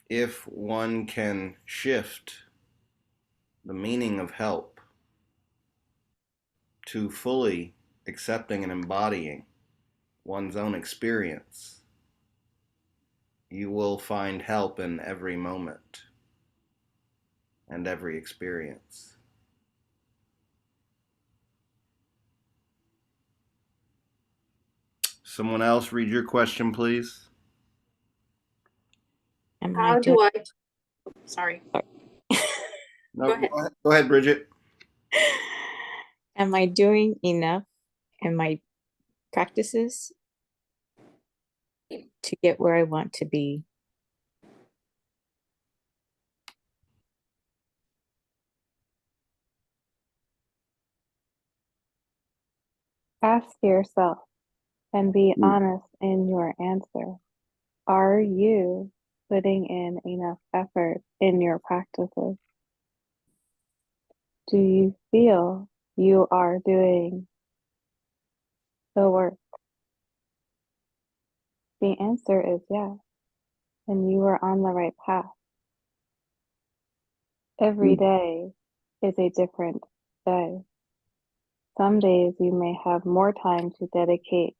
If one can shift the meaning of help to fully accepting and embodying one's own experience, you will find help in every moment and every experience. Someone else read your question, please. Am I How doing? do I, sorry, No, go ahead. go ahead, Bridget. Am I doing enough in my practices to get where I want to be? Ask yourself and be Mm. honest in your answer. Are you putting in enough effort in your practices? Do you feel you are doing the work? The answer is yes, and you are on the right path. Every Mm. day is a different day. Some days you may have more time to dedicate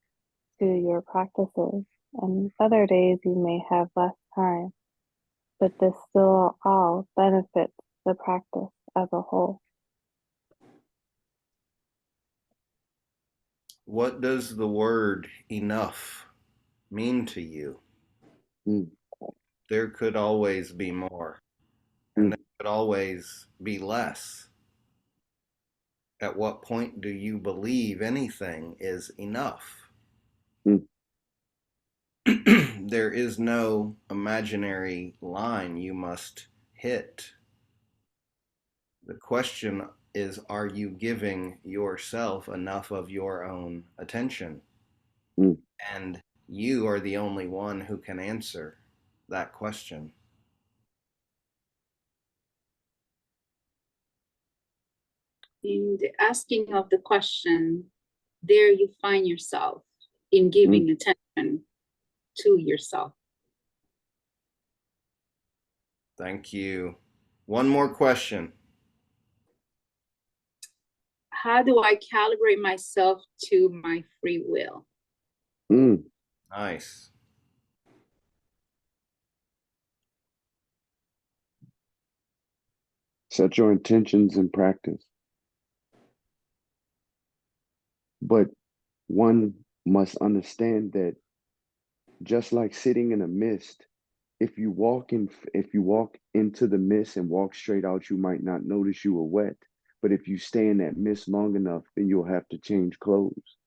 to your practices, and other days you may have less time, but this still all benefits the practice as a whole. What does the word enough mean to you? Mm. There could always be more, Mm. and there could always be less. At what point do you believe anything is enough? Mm. There is no imaginary line you must hit. The question is, are you giving yourself enough of your own attention? Mm. And you are the only one who can answer that question. In the asking of the question, there you find yourself in Mm. giving attention to yourself. Thank you. One more question. How do I calibrate myself to my free will? Mm. Nice. Set your intentions in practice. But one must understand that just like sitting in a mist, if you walk into the mist and walk straight out, you might not notice you were wet. But if you stay in that mist long enough, then you'll have to change clothes.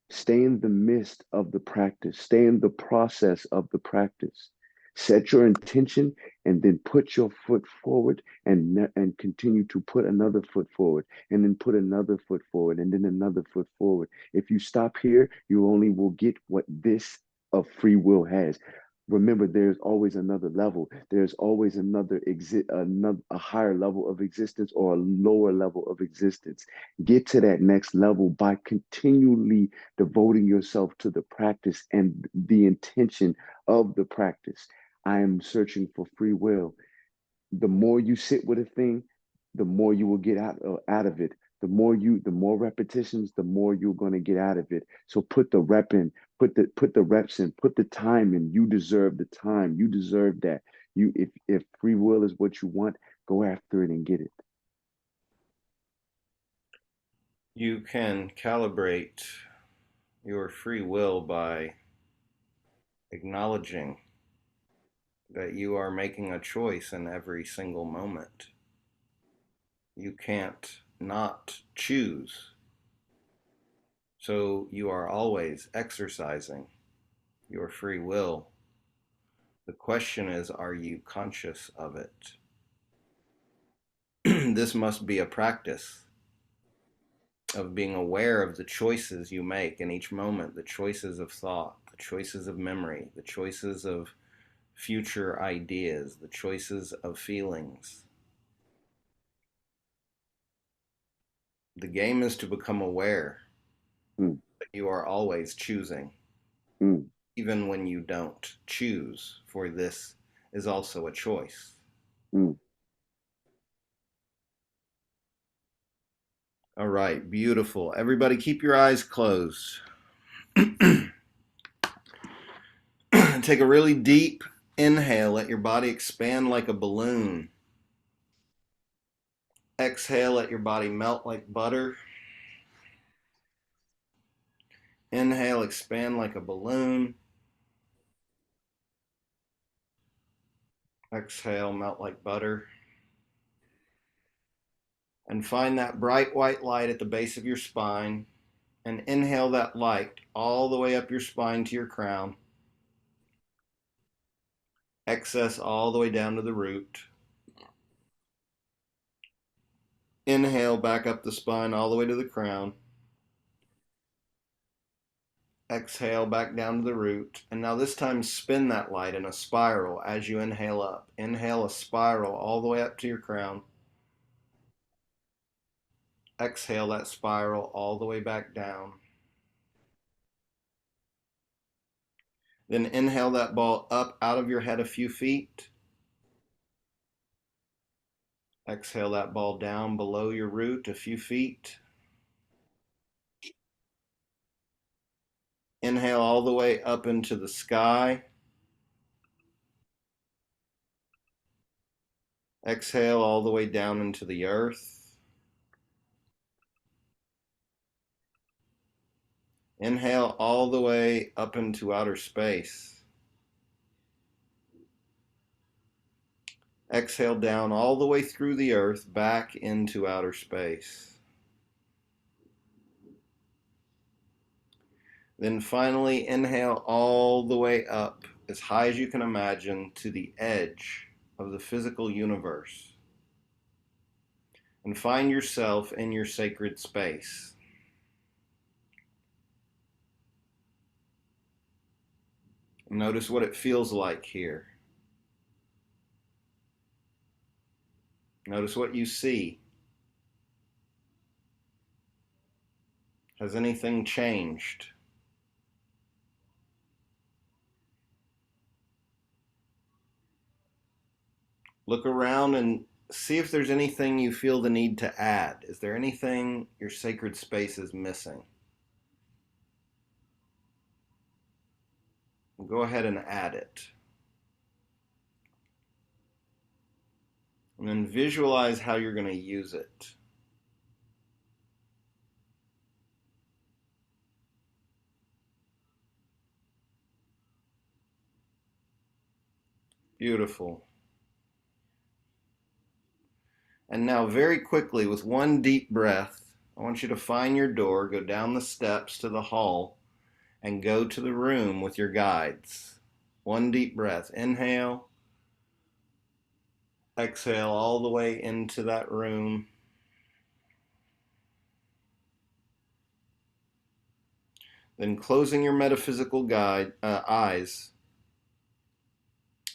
Stay in the midst of the practice, stay in the process of the practice. Set your intention and then put your foot forward and continue to put another foot forward and then put another foot forward and then another foot forward. If you stop here, you only will get what this of free will has. Remember, there's always another level. There's always another a higher level of existence or a lower level of existence. Get to that next level by continually devoting yourself to the practice and the intention of the practice. I am searching for free will. The more you sit with a thing, the more you will get out of it. The more repetitions, the more you're going to get out of it. So put the rep in, put the reps in, put the time in. You deserve the time. You deserve that. If free will is what you want, go after it and get it. You can calibrate your free will by acknowledging that you are making a choice in every single moment. You can't not choose. So you are always exercising your free will. The question is, are you conscious of it? This must be a practice of being aware of the choices you make in each moment, the choices of thought, the choices of memory, the choices of future ideas, the choices of feelings. The game is to become aware Mm, that you are always choosing, mm. even when you don't choose, for this is also a choice. Mm. All right, beautiful. Everybody keep your eyes closed. Take a really deep inhale. Let your body expand like a balloon. Exhale, let your body melt like butter. Inhale, expand like a balloon. Exhale, melt like butter. And find that bright white light at the base of your spine. And inhale that light all the way up your spine to your crown. Excess all the way down to the root. Inhale back up the spine all the way to the crown. Exhale back down to the root. And now this time spin that light in a spiral as you inhale up. Inhale a spiral all the way up to your crown. Exhale that spiral all the way back down. Then inhale that ball up out of your head a few feet. Exhale that ball down below your root a few feet. Inhale all the way up into the sky. Exhale all the way down into the earth. Inhale all the way up into outer space. Exhale down all the way through the earth back into outer space. Then finally inhale all the way up as high as you can imagine to the edge of the physical universe. And find yourself in your sacred space. Notice what it feels like here. Notice what you see. Has anything changed? Look around and see if there's anything you feel the need to add. Is there anything your sacred space is missing? Go ahead and add it. And then visualize how you're going to use it. Beautiful. And now very quickly, with one deep breath, I want you to find your door, go down the steps to the hall, and go to the room with your guides. One deep breath. Inhale. Exhale all the way into that room. Then closing your metaphysical eyes,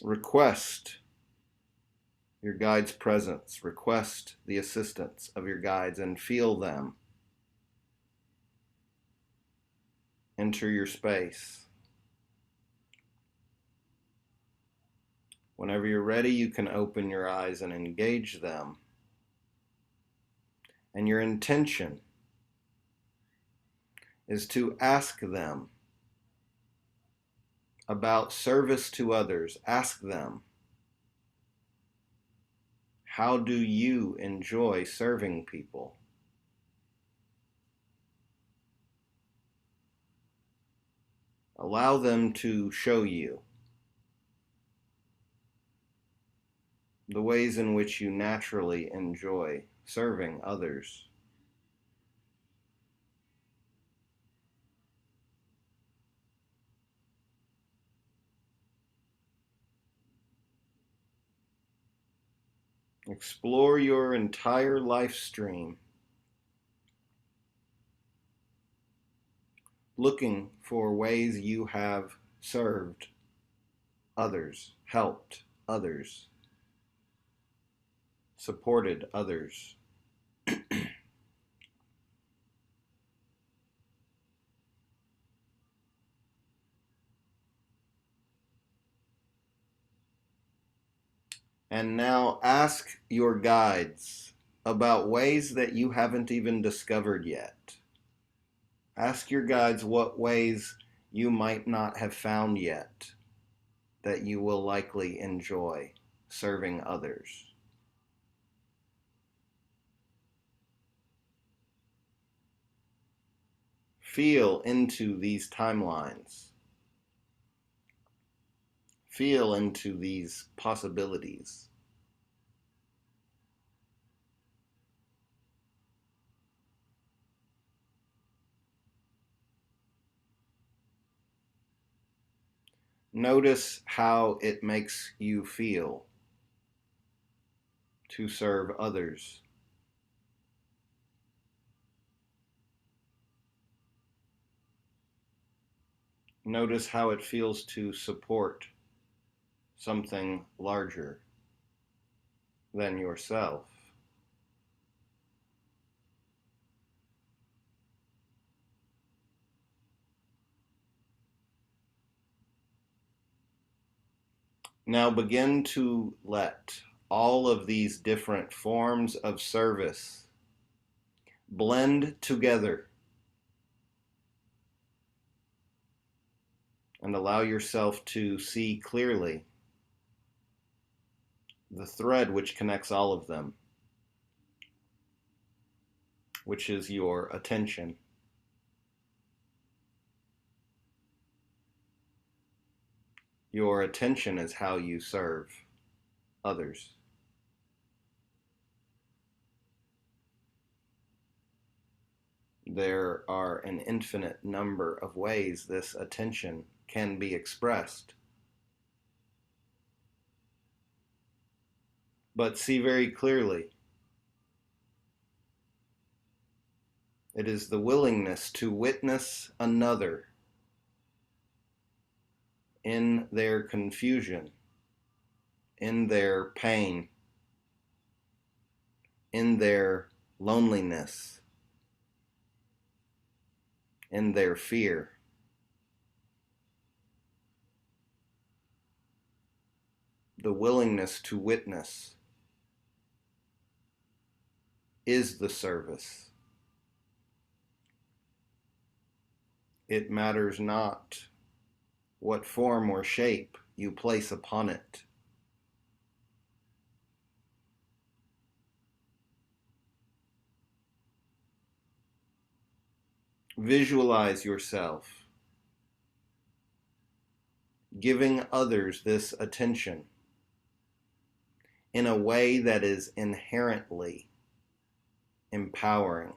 request your guide's presence, request the assistance of your guides, and feel them enter your space. Whenever you're ready, you can open your eyes and engage them. And your intention is to ask them about service to others. Ask them, how do you enjoy serving people? Allow them to show you the ways in which you naturally enjoy serving others. Explore your entire life stream, looking for ways you have served others, helped others, supported others. And now ask your guides about ways that you haven't even discovered yet. Ask your guides what ways you might not have found yet that you will likely enjoy serving others. Feel into these timelines. Feel into these possibilities. Notice how it makes you feel to serve others. Notice how it feels to support something larger than yourself. Now begin to let all of these different forms of service blend together and allow yourself to see clearly the thread which connects all of them, which is your attention. Your attention is how you serve others. There are an infinite number of ways this attention can be expressed. But see very clearly, it is the willingness to witness another in their confusion, in their pain, in their loneliness, in their fear. The willingness to witness is the service. It matters not what form or shape you place upon it. Visualize yourself giving others this attention in a way that is inherently empowering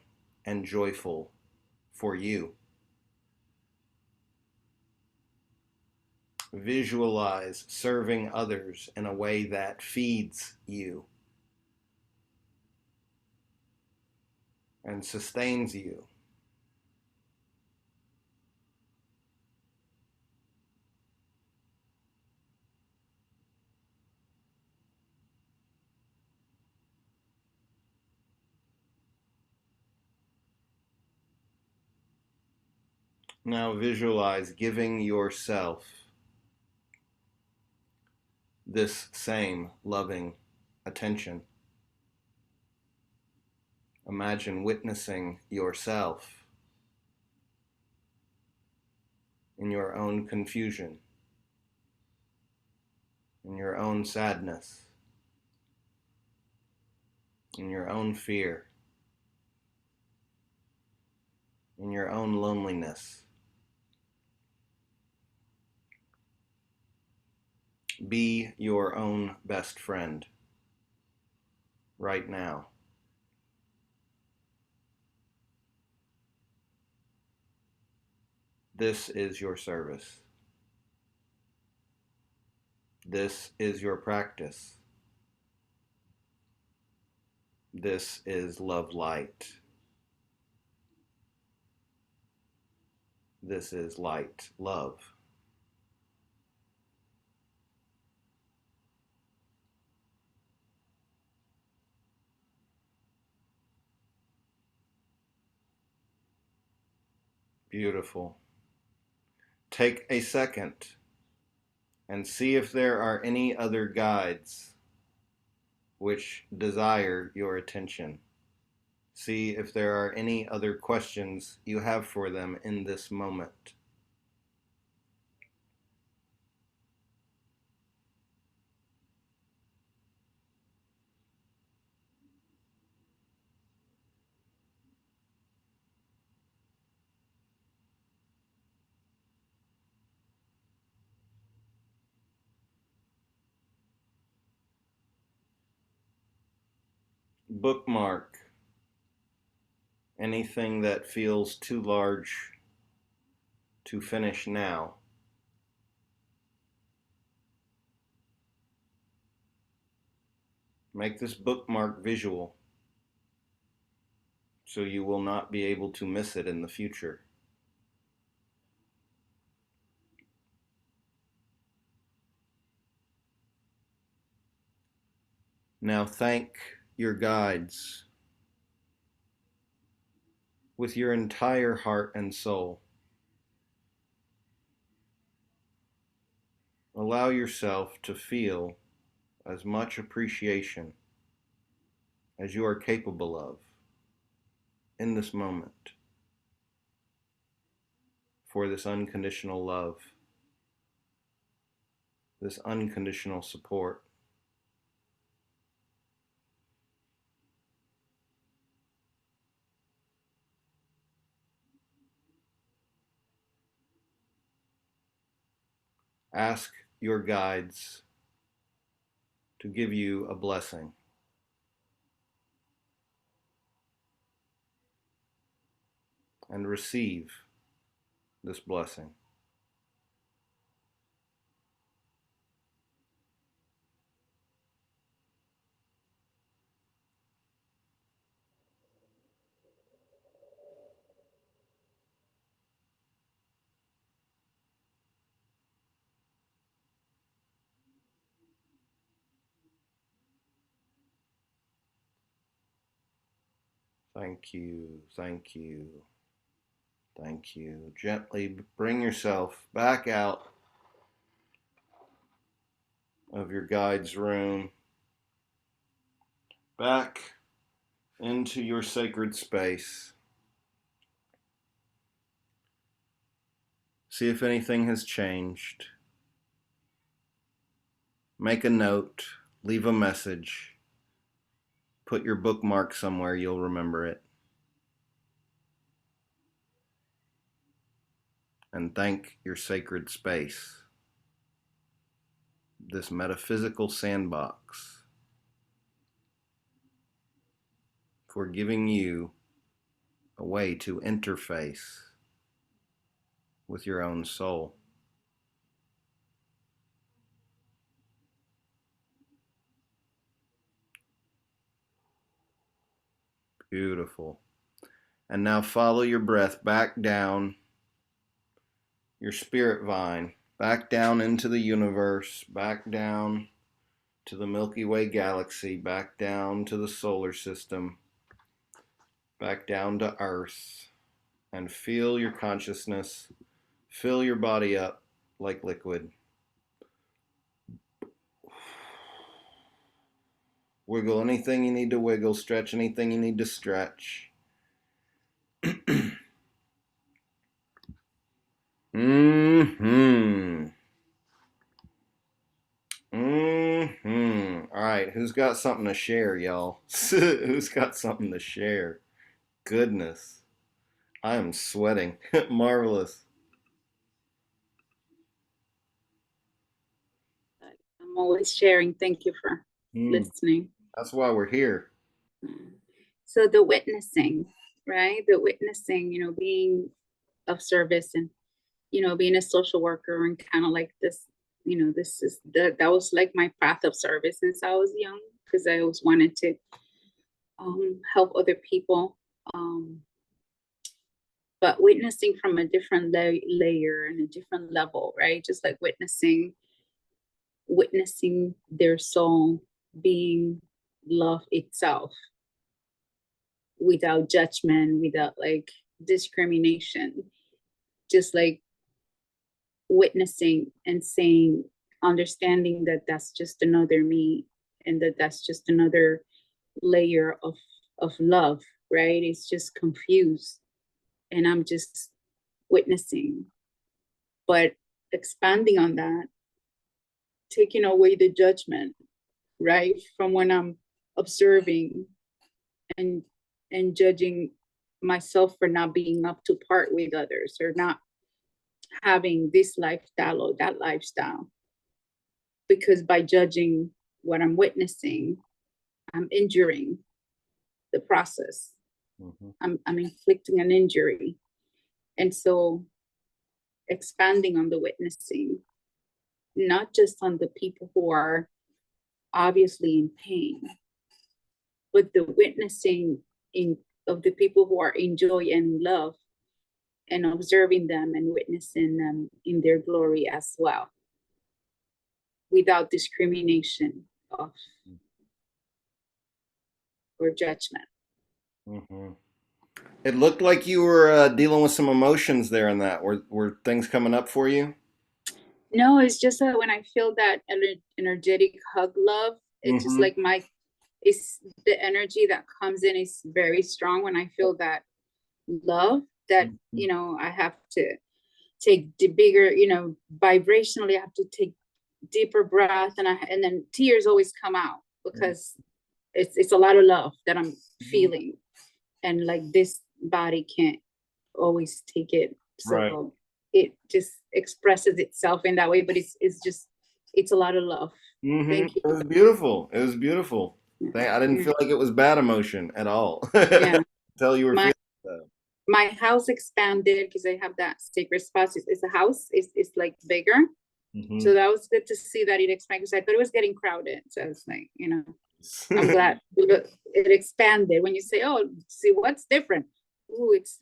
and joyful for you. Visualize serving others in a way that feeds you and sustains you. Now visualize giving yourself this same loving attention. Imagine witnessing yourself in your own confusion, in your own sadness, in your own fear, in your own loneliness. Be your own best friend right now. This is your service. This is your practice. This is love light. This is light love. Beautiful. Take a second and see if there are any other guides which desire your attention. See if there are any other questions you have for them in this moment. Bookmark anything that feels too large to finish now. Make this bookmark visual so you will not be able to miss it in the future. Now thank your guides with your entire heart and soul. Allow yourself to feel as much appreciation as you are capable of in this moment for this unconditional love, this unconditional support. Ask your guides to give you a blessing. And receive this blessing. Thank you, thank you, thank you. Gently bring yourself back out of your guide's room, back into your sacred space. See if anything has changed. Make a note, leave a message, put your bookmark somewhere you'll remember it. And thank your sacred space, this metaphysical sandbox, for giving you a way to interface with your own soul. Beautiful. And now follow your breath back down your spirit vine, back down into the universe, back down to the Milky Way galaxy, back down to the solar system, back down to Earth, and feel your consciousness fill your body up like liquid. Wiggle anything you need to wiggle, stretch anything you need to stretch. Mm-hmm. Mm-hmm. All right, who's got something to share, y'all? Who's got something to share? Goodness. I am sweating. Marvelous. I'm always sharing. Thank you for listening. That's why we're here. So the witnessing, right? The witnessing, being of service and, being a social worker and kind of like this, that was like my path of service since I was young, because I always wanted to help other people. But witnessing from a different layer and a different level, right? Just like witnessing their soul being love itself, without judgment, without like discrimination, just like witnessing and saying, understanding that that's just another me, and that's just another layer of love, right? It's just confused, and I'm just witnessing, but expanding on that, taking away the judgment, right? From when I'm observing and judging myself for not being up to part with others, or not having this lifestyle or that lifestyle. Because by judging what I'm witnessing, I'm injuring the process. I'm inflicting an injury. And so expanding on the witnessing, not just on the people who are obviously in pain, but the witnessing of the people who are in joy and love, and observing them and witnessing them in their glory as well, without discrimination or judgment. It looked like you were dealing with some emotions there in that. Were things coming up for you? No, it's just that when I feel that energetic hug love, it's just like it's the energy that comes in is very strong when I feel that love, that I have to take the bigger, vibrationally I have to take deeper breath, and then tears always come out, because it's a lot of love that I'm feeling, and like this body can't always take it, so it just expresses itself in that way, but it's a lot of love. Thank you. It was beautiful. It was beautiful. I didn't feel like it was bad emotion at all. Yeah. Tell you were feeling that. My house expanded because I have that sacred spot. It's a house. It's like bigger. So that was good to see that it expanded, because I thought it was getting crowded. So I was like, I'm glad it expanded. When you say, oh, see what's different. Ooh, it's,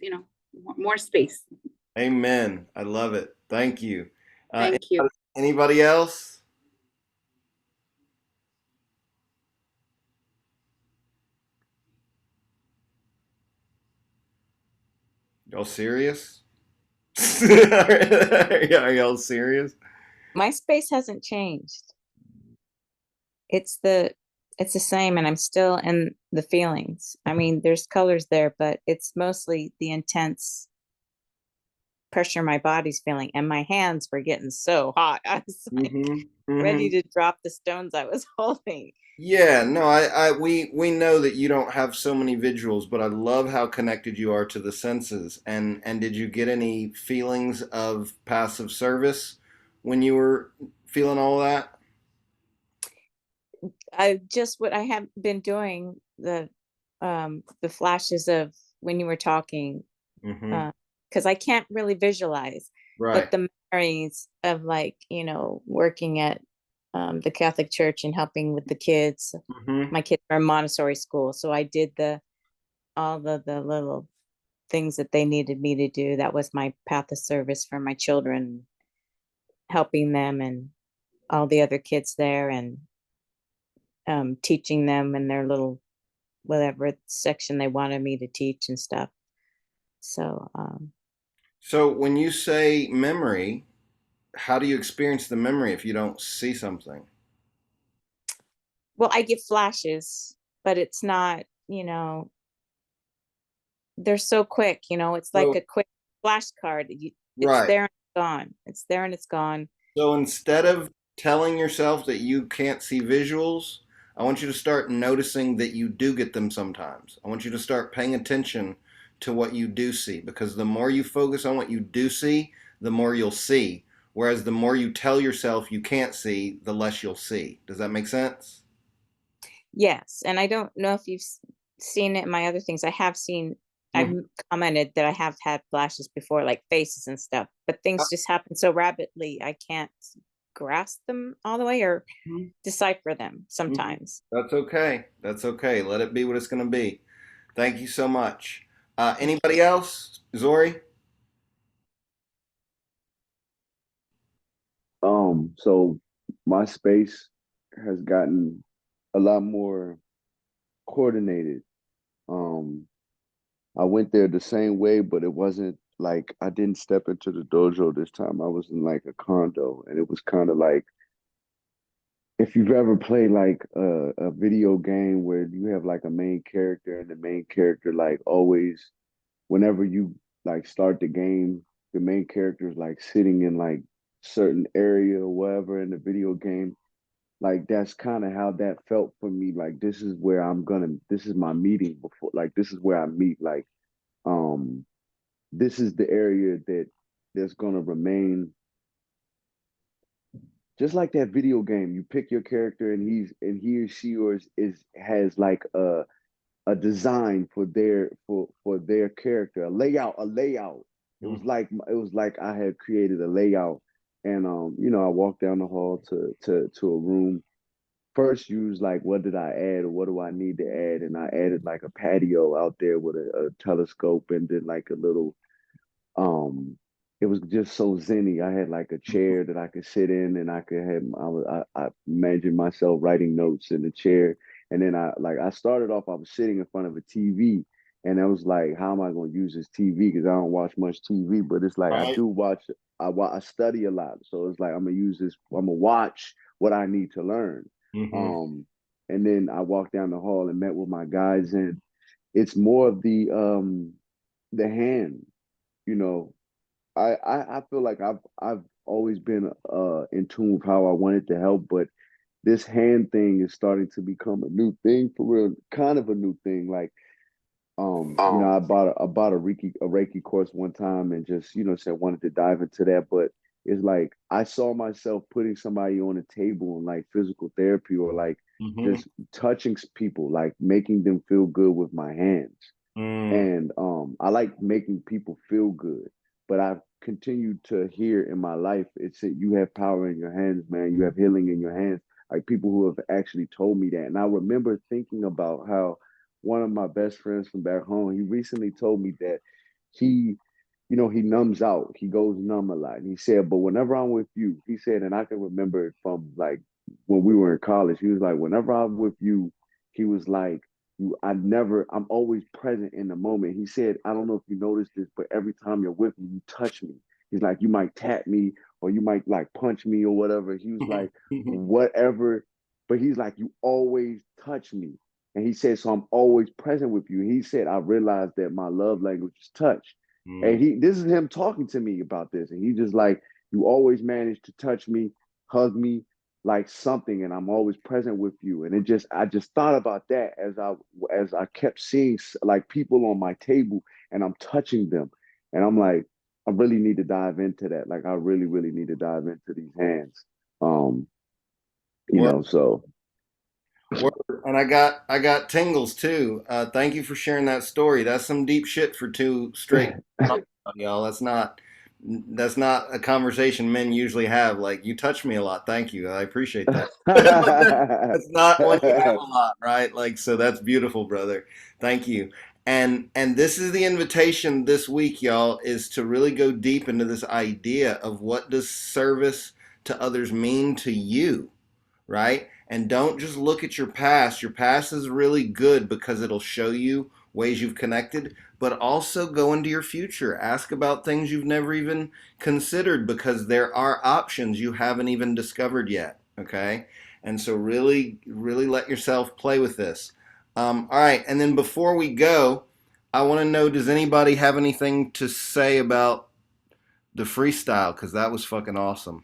more space. Amen. I love it. Thank you. Thank you. Anybody else? Y'all serious? Are y'all serious? My space hasn't changed. It's the same, and I'm still in the feelings. I mean, there's colors there, but it's mostly the intense pressure my body's feeling, and my hands were getting so hot. I was like ready to drop the stones I was holding. Yeah, no, we know that you don't have so many visuals, but I love how connected you are to the senses. And did you get any feelings of passive service when you were feeling all that? What I have been doing, the flashes of when you were talking, because I can't really visualize, but the memories of, like, working at the Catholic Church and helping with the kids. My kids are in Montessori school, so I did the all the little things that they needed me to do. That was my path of service for my children, helping them and all the other kids there, and teaching them in their little whatever section they wanted me to teach and stuff. So So when you say memory, how do you experience the memory if you don't see something? well, I get flashes, but it's not, they're so quick, it's like So, a quick flashcard. It's right. there and it's gone. It's there and it's gone. So instead of telling yourself that you can't see visuals, I want you to start noticing that you do get them sometimes. I want you to start paying attention to what you do see, because the more you focus on what you do see, the more you'll see. Whereas the more you tell yourself you can't see, the less you'll see. Does that make sense? Yes, and I don't know if you've seen it in my other things. I have seen, I've Mhm. commented that I have had flashes before, like faces and stuff, but things just happen so rapidly, I can't grasp them all the way or Mhm. decipher them Mhm. sometimes. That's okay. That's okay. Let it be what it's going to be. Thank you so much. Anybody else? Zori? So my space has gotten a lot more coordinated. Um, I went there the same way, but it wasn't like I didn't step into the dojo this time. I was in like a condo, and it was kind of like if you've ever played like a video game where you have like a main character and the main character like always, whenever you like start the game, the main character is like sitting in like certain area or whatever in the video game. Like that's kind of how that felt for me. Like this is my meeting before, like this is where I meet. Like um this is the area that's gonna remain just like that video game. You pick your character and he or she or is has like a design for their character, a layout. It was like I had created a layout, and I walked down the hall to a room. First, you was like, what did I add or what do I need to add? And I added like a patio out there with a telescope, and then like a little um it was just so zenny. I had like a chair that I could sit in, and I could have I imagined myself writing notes in the chair. And then I started off, I was sitting in front of a TV, and I was like, how am I going to use this TV? Because I don't watch much TV, but it's like I Right. do watch. I study a lot, so it's like I'm gonna use this. I'm gonna watch what I need to learn. Mm-hmm. And then I walked down the hall and met with my guys, and it's more of the hand, you know. I feel like I've always been in tune with how I wanted to help, but this hand thing is starting to become a new thing for real, kind of a new thing. Like I bought a Reiki course one time and just, said wanted to dive into that, but it's like I saw myself putting somebody on a table in like physical therapy or like Mm-hmm. just touching people, like making them feel good with my hands. Mm. And I like making people feel good, but I've continued to hear in my life it's that you have power in your hands, man. You have healing in your hands. Like people who have actually told me that. And I remember thinking about how one of my best friends from back home, he recently told me that he, he numbs out. He goes numb a lot. And he said, but whenever I'm with you, he said, and I can remember it from like when we were in college, he was like, whenever I'm with you, he was like, I'm always present in the moment. He said, I don't know if you noticed this, but every time you're with me, you touch me. He's like, you might tap me or you might like punch me or whatever. He was like, whatever. But he's like, you always touch me. And he said, so I'm always present with you. He said, I realized that my love language is touch. And Mm. this is him talking to me about this. And he just like, you always manage to touch me, hug me, like something, and I'm always present with you. And I just thought about that as I kept seeing like people on my table and I'm touching them. And I'm like, I really need to dive into that. Like I really, really need to dive into these hands. Um, Word, so word. And I got tingles too. Thank you for sharing that story. That's some deep shit for two straight y'all. That's not a conversation men usually have. Like, you touch me a lot. Thank you. I appreciate that. That's not one you have a lot, right? Like, so that's beautiful, brother. Thank you. And this is the invitation this week, y'all, is to really go deep into this idea of what does service to others mean to you, right? And don't just look at your past. Your past is really good because it'll show you ways you've connected, but also go into your future. Ask about things you've never even considered because there are options you haven't even discovered yet, okay? And so really, really let yourself play with this. All right, and then before we go, I want to know, does anybody have anything to say about the freestyle? Because that was fucking awesome.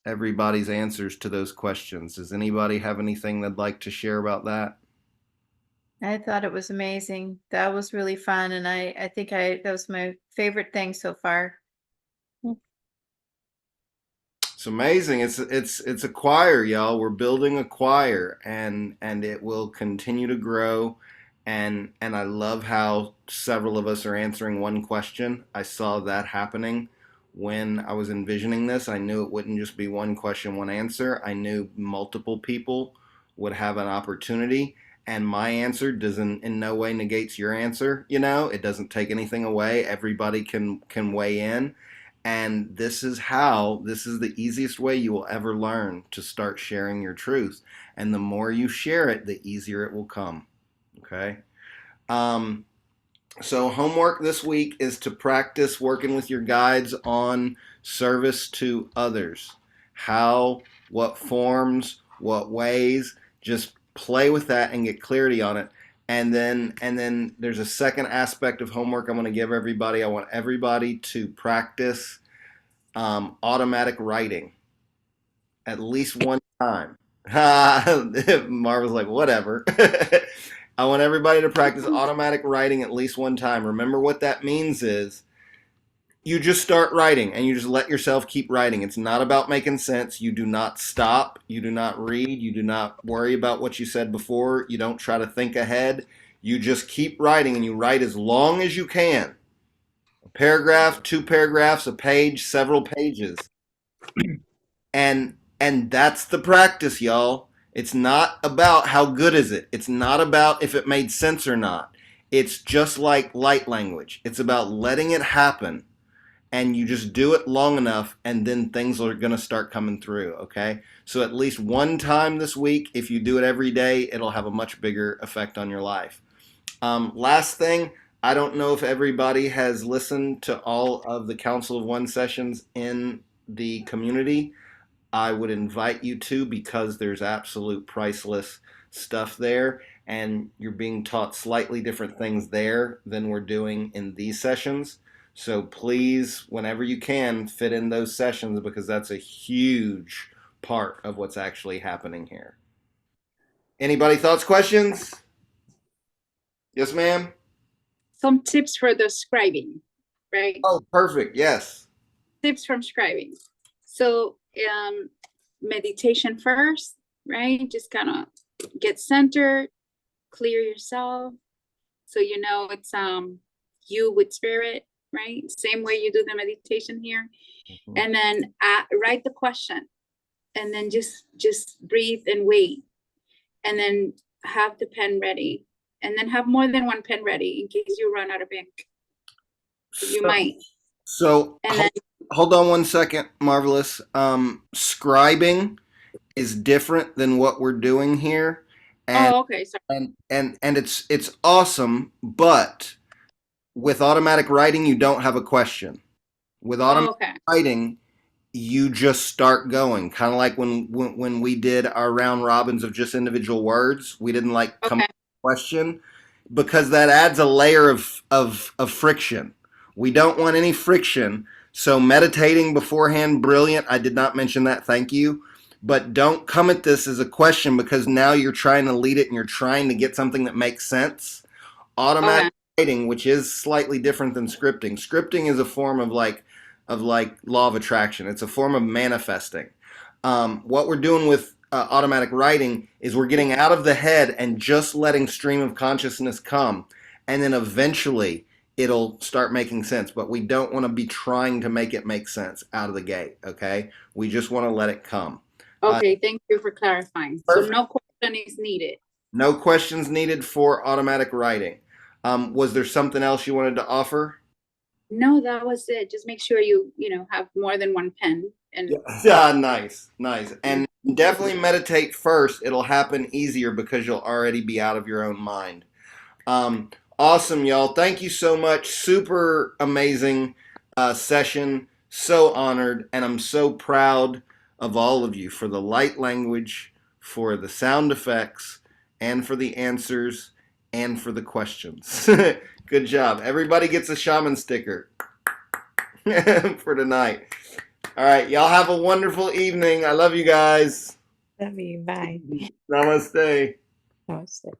Everybody's answers to those questions. Does anybody have anything they'd like to share about that? I thought it was amazing. That was really fun, and I think that was my favorite thing so far. It's amazing. It's a choir, y'all. We're building a choir, and it will continue to grow. And I love how several of us are answering one question. I saw that happening when I was envisioning this. I knew it wouldn't just be one question, one answer. I knew multiple people would have an opportunity, and my answer doesn't in no way negates your answer. You know, it doesn't take anything away. Everybody can weigh in. And this is the easiest way you will ever learn to start sharing your truth. And the more you share it, the easier it will come. Okay? So homework this week is to practice working with your guides on service to others. How, what forms, what ways, just play with that and get clarity on it. And then there's a second aspect of homework I'm going to give everybody. I want everybody to practice automatic writing at least one time. Marva's like, whatever. I want everybody to practice automatic writing at least one time. Remember what that means is you just start writing and you just let yourself keep writing. It's not about making sense. You do not stop. You do not read. You do not worry about what you said before. You don't try to think ahead. You just keep writing and you write as long as you can. A paragraph, 2 paragraphs, a page, several pages. And that's the practice, y'all. It's not about how good is it. It's not about if it made sense or not. It's just like light language. It's about letting it happen. And you just do it long enough, and then things are going to start coming through, okay? So at least one time this week, if you do it every day, it'll have a much bigger effect on your life. Last thing, I don't know if everybody has listened to all of the Council of One sessions in the community. I would invite you to, because there's absolute priceless stuff there, and you're being taught slightly different things there than we're doing in these sessions. So please, whenever you can, fit in those sessions, because that's a huge part of what's actually happening here. Anybody thoughts, questions? Yes, ma'am? Some tips for the scribing, right? Oh, perfect. Yes. Tips from scribing. So meditation first, right? Just kind of get centered, clear yourself. So you know it's you with spirit, right? Same way you do the meditation here. Mm-hmm. And then write the question, and then just breathe and wait, and then have the pen ready, and then have more than one pen ready in case you run out of ink. You might. So And then, hold on one second, Marvelous. Scribing is different than what we're doing here. And, okay, sorry. And it's awesome, but with automatic writing, you don't have a question. With automatic writing, you just start going. Kind of like when we did our round robins of just individual words, we didn't come up with a question, because that adds a layer of friction. We don't want any friction. So meditating beforehand, brilliant. I did not mention that. Thank you. But don't come at this as a question, because now you're trying to lead it and you're trying to get something that makes sense. Automatic writing, which is slightly different than scripting. Scripting is a form of like law of attraction. It's a form of manifesting. What we're doing with automatic writing is we're getting out of the head and just letting stream of consciousness come, and then eventually it'll start making sense. But we don't want to be trying to make it make sense out of the gate, okay? We just want to let it come. Okay, thank you for clarifying. Perfect. So no question is needed. No questions needed for automatic writing. Was there something else you wanted to offer? No, that was it. Just make sure you have more than one pen. And Yeah, nice. And definitely meditate first. It'll happen easier because you'll already be out of your own mind. Awesome, y'all. Thank you so much. Super amazing session. So honored. And I'm so proud of all of you for the light language, for the sound effects, and for the answers, and for the questions. Good job. Everybody gets a shaman sticker for tonight. All right. Y'all have a wonderful evening. I love you guys. Love you. Bye. Namaste. Namaste.